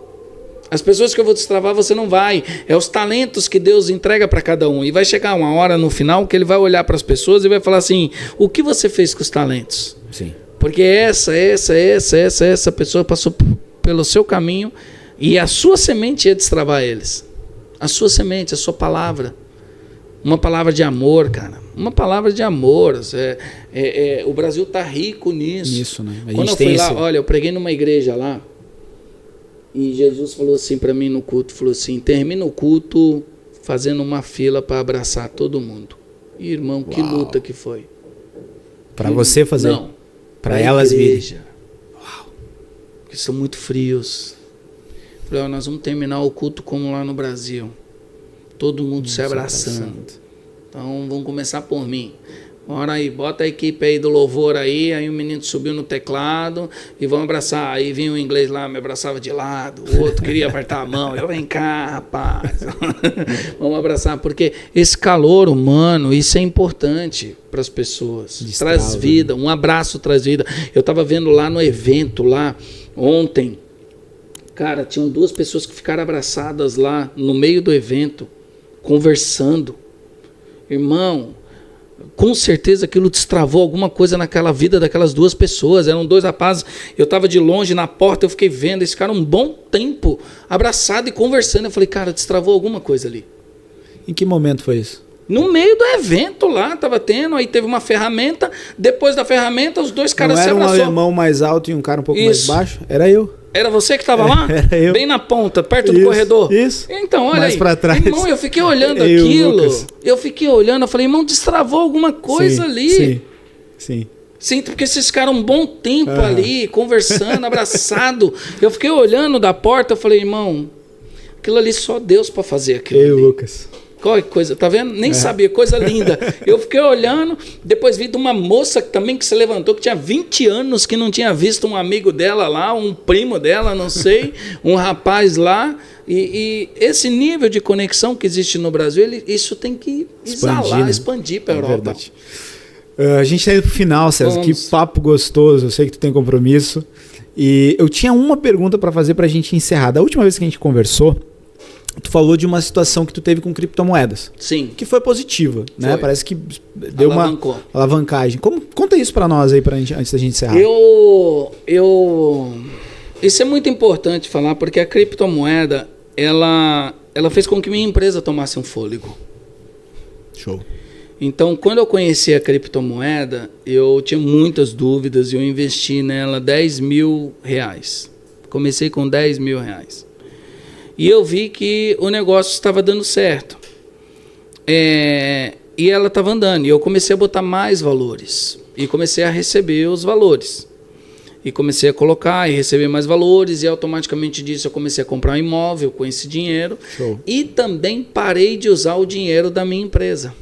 As pessoas que eu vou destravar, você não vai. É os talentos que Deus entrega para cada um. E vai chegar uma hora no final que ele vai olhar para as pessoas e vai falar assim, o que você fez com os talentos? Sim. Porque essa pessoa passou pelo seu caminho e a sua semente ia destravar eles. A sua semente, a sua palavra. Uma palavra de amor, cara. Uma palavra de amor. O Brasil está rico nisso. Isso, né? Quando eu fui lá, olha, eu preguei numa igreja lá, e Jesus falou assim para mim no culto, falou assim, termina o culto fazendo uma fila para abraçar todo mundo. E, irmão, que luta que foi. Para você fazer? Não. Para elas virem. Uau. Porque são muito frios. Falei, nós vamos terminar o culto como lá no Brasil. Todo mundo se abraçando. Então, vamos começar por mim. Bora aí, bota a equipe aí do louvor aí o menino subiu no teclado e vamos abraçar. Aí vinha o inglês lá, me abraçava de lado, o outro queria apertar a mão, eu, vem cá, rapaz. Vamos abraçar, porque esse calor humano, isso é importante para as pessoas. Destrava, traz vida, um abraço traz vida. Eu estava vendo lá no evento, lá ontem, cara, tinham 2 pessoas que ficaram abraçadas lá no meio do evento, conversando. Irmão, com certeza aquilo destravou alguma coisa naquela vida daquelas 2 pessoas. Eram 2 rapazes, eu estava de longe na porta, eu fiquei vendo, eles ficaram um bom tempo abraçados e conversando. Eu falei, cara, destravou alguma coisa ali. Em que momento foi isso? No meio do evento lá, estava tendo, aí teve uma ferramenta, depois da ferramenta os 2 caras se abraçaram. Não era um alemão mais alto e um cara um pouco mais baixo? Era eu. Era você que estava lá? Era eu. Bem na ponta, perto do corredor? Isso. Então, olha mais aí. Pra trás. Irmão, eu fiquei olhando aquilo. Eu fiquei olhando, eu falei, irmão, destravou alguma coisa ali. Sim, porque vocês ficaram um bom tempo ali, conversando, abraçado. Eu fiquei olhando da porta, eu falei, irmão, aquilo ali só Deus para fazer aquilo ali. Lucas. Qual coisa, tá vendo? Nem sabia, coisa linda. Eu fiquei olhando, depois vi de uma moça também que se levantou, que tinha 20 anos, que não tinha visto um amigo dela lá, um primo dela, não sei, um rapaz lá. E esse nível de conexão que existe no Brasil, isso tem que expandir para a Europa. Verdade. A gente está indo para o final, César. Que papo gostoso. Eu sei que tu tem compromisso. E eu tinha uma pergunta para fazer para a gente encerrar. Da última vez que a gente conversou, tu falou de uma situação que tu teve com criptomoedas. Sim. Que foi positiva, né? Parece que deu uma alavancagem. Conta isso para nós aí, antes da gente encerrar. Isso é muito importante falar, porque a criptomoeda, ela fez com que minha empresa tomasse um fôlego. Show. Então, quando eu conheci a criptomoeda, eu tinha muitas dúvidas e eu investi nela R$10.000. Comecei com R$10.000. E eu vi que o negócio estava dando certo. E ela estava andando. E eu comecei a botar mais valores. E comecei a receber os valores. E comecei a colocar e receber mais valores. E automaticamente disso eu comecei a comprar um imóvel com esse dinheiro. Show. E também parei de usar o dinheiro da minha empresa.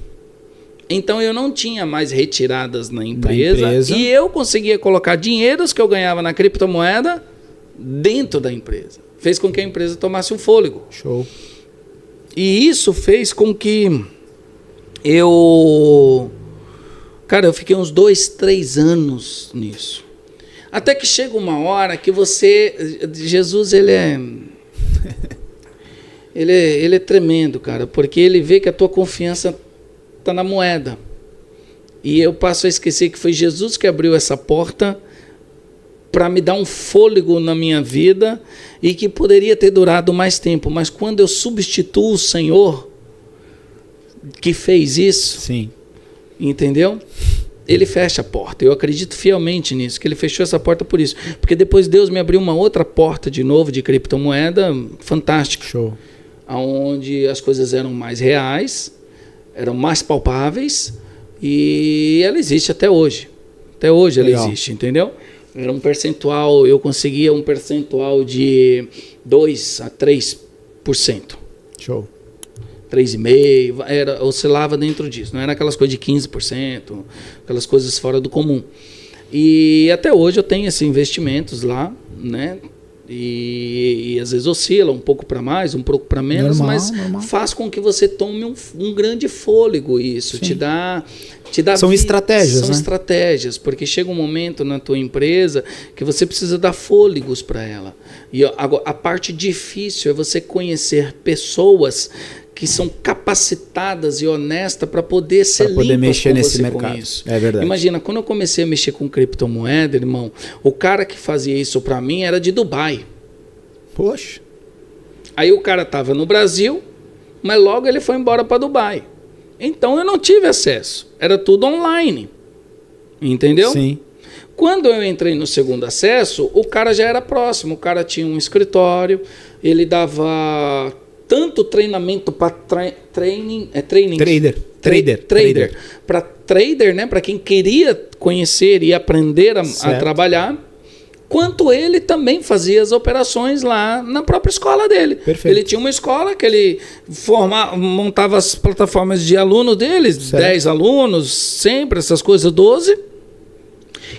Então eu não tinha mais retiradas na empresa. E eu conseguia colocar dinheiros que eu ganhava na criptomoeda dentro da empresa. Fez com que a empresa tomasse um fôlego. Show. E isso fez com que eu fiquei uns 2, 3 anos nisso. Até que chega uma hora que Jesus, ele é tremendo, cara, porque ele vê que a tua confiança está na moeda. E eu passo a esquecer que foi Jesus que abriu essa porta para me dar um fôlego na minha vida e que poderia ter durado mais tempo. Mas quando eu substituo o Senhor que fez isso, sim, entendeu? Ele fecha a porta. Eu acredito fielmente nisso, que ele fechou essa porta por isso. Porque depois Deus me abriu uma outra porta de novo de criptomoeda fantástica. Show. Onde as coisas eram mais reais, eram mais palpáveis e ela existe até hoje. Até hoje ela existe, entendeu? Era um percentual, eu conseguia um percentual de 2 a 3%. Show. 3,5%, oscilava dentro disso. Não era aquelas coisas de 15%, aquelas coisas fora do comum. E até hoje eu tenho esses investimentos lá, né? E às vezes oscila um pouco para mais, um pouco para menos, normal. Faz com que você tome um grande fôlego isso. Sim. Te dá São estratégias, São estratégias, porque chega um momento na tua empresa que você precisa dar fôlegos para ela. E a parte difícil é você conhecer pessoas que são capacitadas e honestas para poder ser limpas, poder mexer nesse mercado. É verdade. Imagina, quando eu comecei a mexer com criptomoeda, irmão, o cara que fazia isso para mim era de Dubai. Poxa. Aí o cara estava no Brasil, mas logo ele foi embora para Dubai. Então eu não tive acesso. Era tudo online. Entendeu? Sim. Quando eu entrei no segundo acesso, o cara já era próximo. O cara tinha um escritório, ele dava tanto treinamento para trader. Para trader, né? Para quem queria conhecer e aprender a trabalhar, quanto ele também fazia as operações lá na própria escola dele. Perfeito. Ele tinha uma escola que ele montava as plataformas de alunos deles, certo. 10 alunos, sempre essas coisas, 12,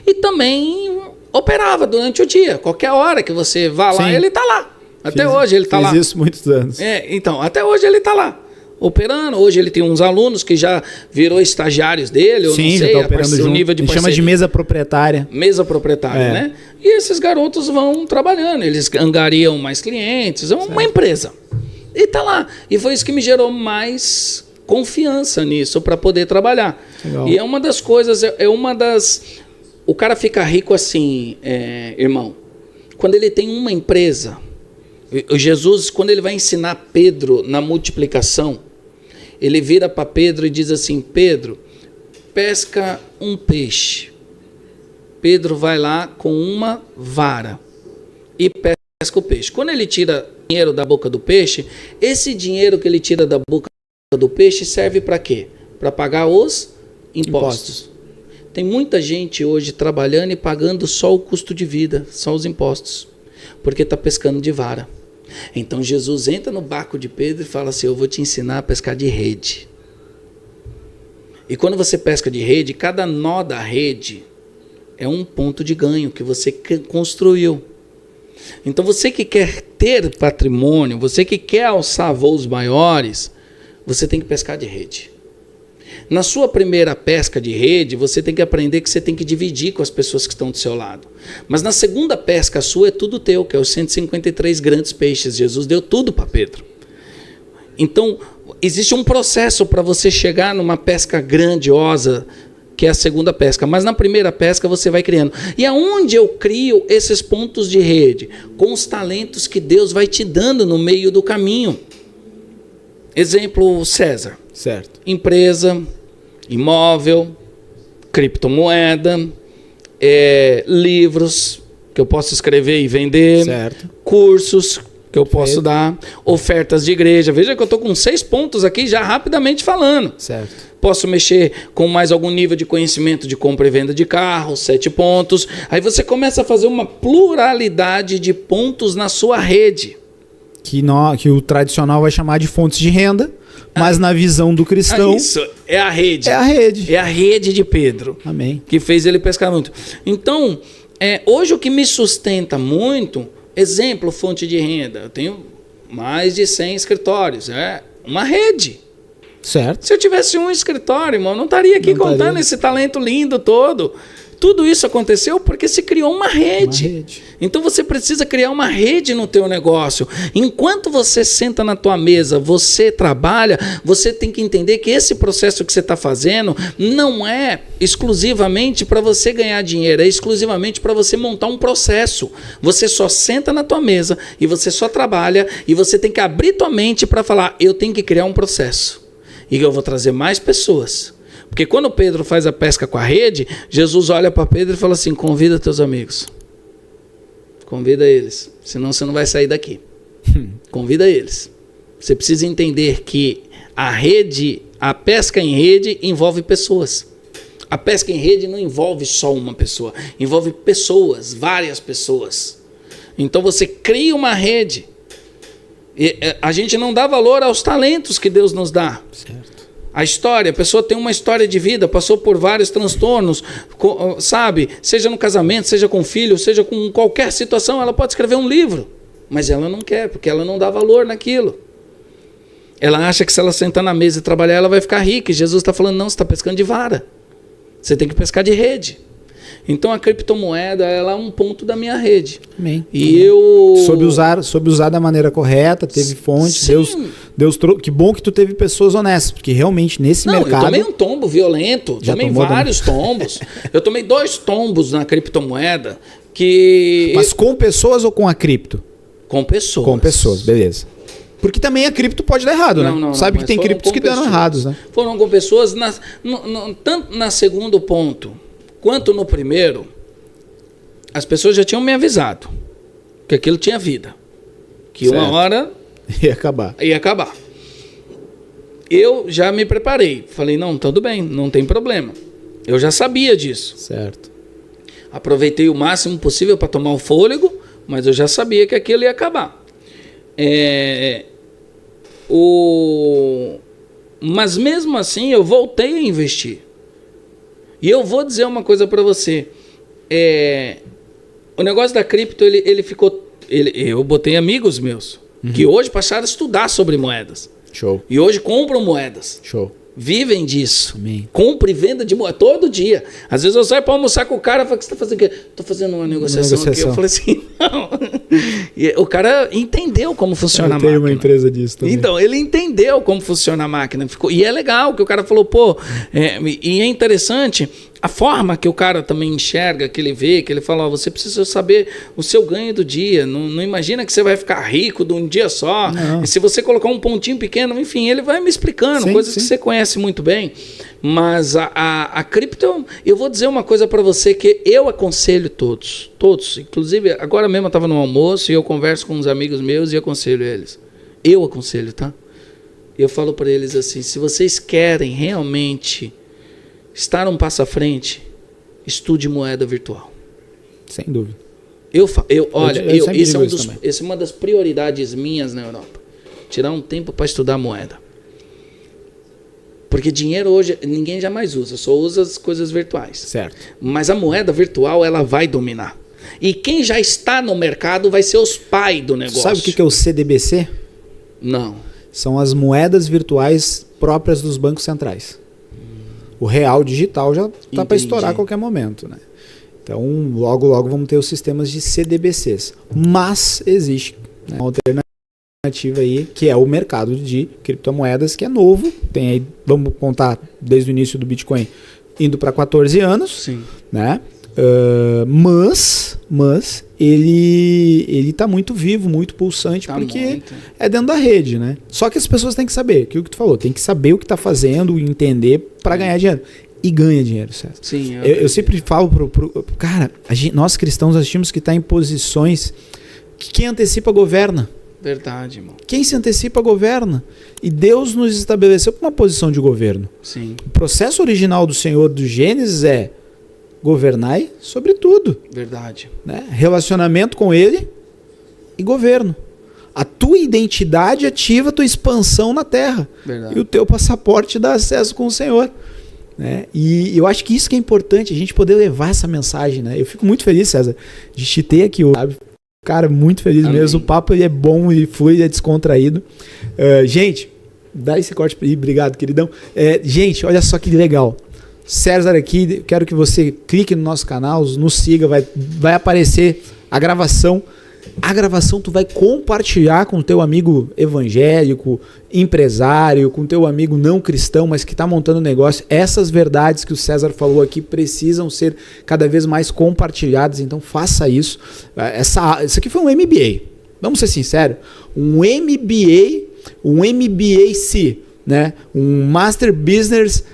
e também operava durante o dia. Qualquer hora que você vá lá, ele está lá. Até hoje ele está lá. Fiz isso muitos anos. Então, até hoje ele está lá, operando. Hoje ele tem uns alunos que já virou estagiários dele, eu não sei, tá operando junto. Nível de parceria. Chama de mesa proprietária. Mesa proprietária, né? E esses garotos vão trabalhando, eles angariam mais clientes, é uma empresa. E está lá. E foi isso que me gerou mais confiança nisso para poder trabalhar. Legal. E é uma das coisas, o cara fica rico assim, irmão, quando ele tem uma empresa. Jesus, quando ele vai ensinar Pedro na multiplicação, ele vira para Pedro e diz assim: Pedro, pesca um peixe. Pedro vai lá com uma vara e pesca o peixe. Quando ele tira dinheiro da boca do peixe, esse dinheiro que ele tira da boca do peixe serve para quê? Para pagar os impostos. Tem muita gente hoje trabalhando e pagando só o custo de vida, só os impostos, porque está pescando de vara. Então Jesus entra no barco de Pedro e fala assim: eu vou te ensinar a pescar de rede. E quando você pesca de rede, cada nó da rede é um ponto de ganho que você construiu. Então você que quer ter patrimônio, você que quer alçar voos maiores, você tem que pescar de rede. Na sua primeira pesca de rede, você tem que aprender que você tem que dividir com as pessoas que estão do seu lado. Mas na segunda pesca sua é tudo teu, que é os 153 grandes peixes. Jesus deu tudo para Pedro. Então, existe um processo para você chegar numa pesca grandiosa que é a segunda pesca. Mas na primeira pesca você vai criando. E aonde eu crio esses pontos de rede? Com os talentos que Deus vai te dando no meio do caminho. Exemplo, César. Certo. Empresa, imóvel, criptomoeda, livros que eu posso escrever e vender, Certo. cursos que eu posso dar, ofertas de igreja. Veja que eu estou com 6 pontos aqui já rapidamente falando. Certo. Posso mexer com mais algum nível de conhecimento de compra e venda de carro, 7 pontos. Aí você começa a fazer uma pluralidade de pontos na sua rede. Que o tradicional vai chamar de fontes de renda, mas na visão do cristão... Isso, é a rede. É a rede. É a rede de Pedro. Amém. Que fez ele pescar muito. Então, hoje o que me sustenta muito, exemplo, fonte de renda. Eu tenho mais de 100 escritórios. É uma rede. Certo. Se eu tivesse um escritório, irmão, eu não estaria aqui contando esse talento lindo todo. Tudo isso aconteceu porque se criou uma rede. Então você precisa criar uma rede no teu negócio. Enquanto você senta na tua mesa, você trabalha, você tem que entender que esse processo que você está fazendo não é exclusivamente para você ganhar dinheiro, é exclusivamente para você montar um processo. Você só senta na tua mesa e você só trabalha e você tem que abrir tua mente para falar, eu tenho que criar um processo. E eu vou trazer mais pessoas. Porque quando Pedro faz a pesca com a rede, Jesus olha para Pedro e fala assim, convida teus amigos. Convida eles, senão você não vai sair daqui. Convida eles. Você precisa entender que a pesca em rede envolve pessoas. A pesca em rede não envolve só uma pessoa, envolve pessoas, várias pessoas. Então você cria uma rede. E a gente não dá valor aos talentos que Deus nos dá. Certo. A história, a pessoa tem uma história de vida, passou por vários transtornos, sabe? Seja no casamento, seja com filho, seja com qualquer situação, ela pode escrever um livro. Mas ela não quer, porque ela não dá valor naquilo. Ela acha que se ela sentar na mesa e trabalhar, ela vai ficar rica. E Jesus está falando, não, você está pescando de vara. Você tem que pescar de rede. Então a criptomoeda, ela é um ponto da minha rede. Amém. E eu... Soube usar da maneira correta, teve fontes. Deus que bom que tu teve pessoas honestas, porque realmente nesse mercado... Eu tomei um tombo violento, tomei vários tombos. Eu tomei 2 tombos na criptomoeda que... Mas com pessoas ou com a cripto? Com pessoas. Com pessoas, beleza. Porque também a cripto pode dar errado, né? Não, sabe que tem criptos que deram errados, né? Foram com pessoas, tanto na segundo ponto, quanto no primeiro, as pessoas já tinham me avisado que aquilo tinha vida. Que certo. Uma hora... Ia acabar. Eu já me preparei. Falei, não, tudo bem, não tem problema. Eu já sabia disso. Certo. Aproveitei o máximo possível para tomar o fôlego, mas eu já sabia que aquilo ia acabar. Mas mesmo assim, eu voltei a investir. E eu vou dizer uma coisa para você. O negócio da cripto, ele ficou... eu botei amigos meus, que hoje passaram a estudar sobre moedas. Show. E hoje compram moedas. Show. Vivem disso. Amém. Compra e venda de moeda todo dia. Às vezes eu saio para almoçar com o cara e falo, o que você está fazendo aqui? Estou fazendo uma negociação aqui. Eu falei assim, não. E o cara entendeu como funciona a máquina. Eu tenho uma empresa disso também. Então, ele entendeu como funciona a máquina. E é legal que o cara falou, e é interessante a forma que o cara também enxerga, que ele vê, que ele fala, você precisa saber o seu ganho do dia. Não imagina que você vai ficar rico de um dia só. Não. E se você colocar um pontinho pequeno, enfim, ele vai me explicando, coisas que você conhece muito bem. Mas a cripto, eu vou dizer uma coisa para você que eu aconselho todos. Inclusive, agora mesmo eu estava no almoço e eu converso com uns amigos meus e aconselho eles. Eu aconselho, tá? Eu falo para eles assim, se vocês querem realmente estar um passo à frente, estude moeda virtual. Sem dúvida. Essa é uma das prioridades minhas na Europa. Tirar um tempo para estudar moeda. Porque dinheiro hoje ninguém jamais usa, só usa as coisas virtuais. Certo. Mas a moeda virtual, ela vai dominar. E quem já está no mercado vai ser os pais do negócio. Sabe o que é o CDBC? Não. São as moedas virtuais próprias dos bancos centrais. O real digital já está para estourar a qualquer momento, né? Então, logo vamos ter os sistemas de CDBCs. Mas existe, né, uma alternativa aí, que é o mercado de criptomoedas, que é novo. Tem aí, vamos contar desde o início do Bitcoin, indo para 14 anos, Sim. né? Mas ele tá muito vivo, muito pulsante, porque muito. é dentro da rede, né? Só que as pessoas têm que saber, aquilo que tu falou, tem que saber o que tá fazendo, entender para ganhar dinheiro. E ganha dinheiro, César. Sim, eu sempre falo cara, nós cristãos nós temos que estar em posições que quem antecipa governa. Verdade, irmão. Quem se antecipa governa. E Deus nos estabeleceu com uma posição de governo. Sim. O processo original do Senhor do Gênesis é governai sobre tudo. Verdade. Né? Relacionamento com Ele e governo. A tua identidade ativa a tua expansão na terra. Verdade. E o teu passaporte dá acesso com o Senhor. Né? E eu acho que isso que é importante, a gente poder levar essa mensagem. Né? Eu fico muito feliz, César, de te ter aqui hoje. Sabe? Cara, muito feliz Amém. mesmo. O papo ele é bom, ele flui, ele é descontraído. Gente, dá esse corte aí. Obrigado, queridão. Gente, olha só que legal. César aqui, quero que você clique no nosso canal, nos siga, vai aparecer a gravação. A gravação tu vai compartilhar com o teu amigo evangélico, empresário, com o teu amigo não cristão, mas que está montando negócio. Essas verdades que o César falou aqui precisam ser cada vez mais compartilhadas, então faça isso. Isso aqui foi um MBA, vamos ser sinceros, um MBA-C, né? Um Master Business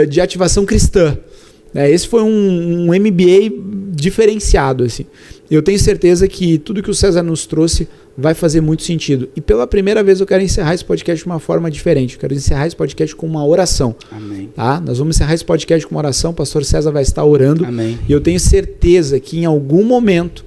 de ativação cristã. Esse foi um MBA diferenciado, assim. Eu tenho certeza que tudo que o César nos trouxe vai fazer muito sentido. E pela primeira vez eu quero encerrar esse podcast de uma forma diferente. Eu quero encerrar esse podcast com uma oração. Amém. Tá? Nós vamos encerrar esse podcast com uma oração. O pastor César vai estar orando. Amém. E eu tenho certeza que em algum momento,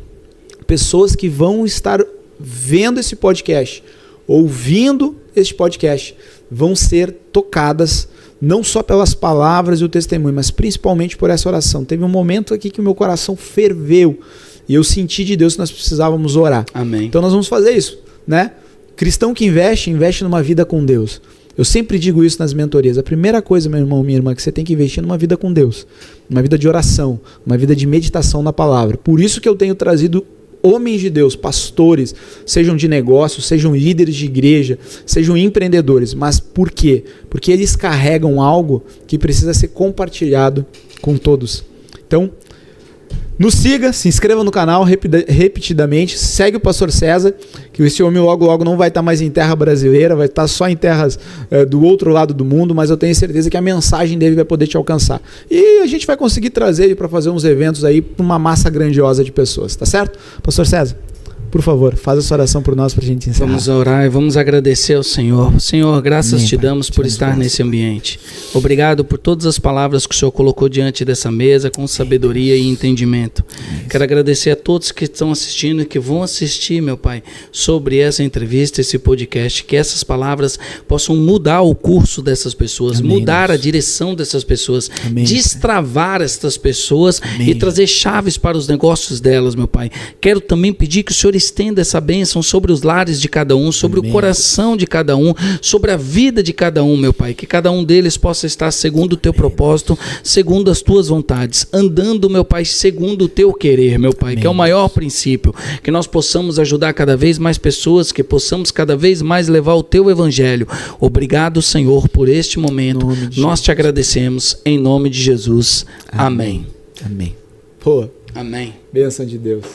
pessoas que vão estar vendo esse podcast, ouvindo este podcast, vão ser tocadas não só pelas palavras e o testemunho, mas principalmente por essa oração. Teve um momento aqui que o meu coração ferveu e eu senti de Deus que nós precisávamos orar. Amém. Então nós vamos fazer isso, né? Cristão que investe numa vida com Deus. Eu sempre digo isso nas mentorias. A primeira coisa, meu irmão, minha irmã, que você tem que investir numa vida com Deus. Uma vida de oração, uma vida de meditação na palavra. Por isso que eu tenho trazido homens de Deus, pastores, sejam de negócio, sejam líderes de igreja, sejam empreendedores. Mas por quê? Porque eles carregam algo que precisa ser compartilhado com todos. Então, nos siga, se inscreva no canal repetidamente, segue o pastor César, que esse homem logo não vai estar mais em terra brasileira, vai estar só em terras do outro lado do mundo, mas eu tenho certeza que a mensagem dele vai poder te alcançar. E a gente vai conseguir trazer ele para fazer uns eventos aí para uma massa grandiosa de pessoas, tá certo? Pastor César, por favor, faz essa oração por nós para a gente encerrar. Vamos orar e vamos agradecer ao Senhor. Senhor, graças te damos por estar nesse ambiente. Obrigado por todas as palavras que o Senhor colocou diante dessa mesa com sabedoria e entendimento. Quero agradecer a todos que estão assistindo e que vão assistir, meu Pai, sobre essa entrevista, esse podcast, que essas palavras possam mudar o curso dessas pessoas, mudar a direção dessas pessoas, destravar estas pessoas e trazer chaves para os negócios delas, meu Pai. Quero também pedir que o Senhor estenda essa bênção sobre os lares de cada um, sobre o coração de cada um, sobre a vida de cada um, meu Pai, que cada um deles possa estar segundo o teu propósito, segundo as tuas vontades, andando, meu Pai, segundo o teu querer, meu Pai, que é o maior princípio, que nós possamos ajudar cada vez mais pessoas, que possamos cada vez mais levar o teu evangelho. Obrigado, Senhor, por este momento, nós te agradecemos, em nome de Jesus, amém. Amém. Pô, amém. bênção de Deus.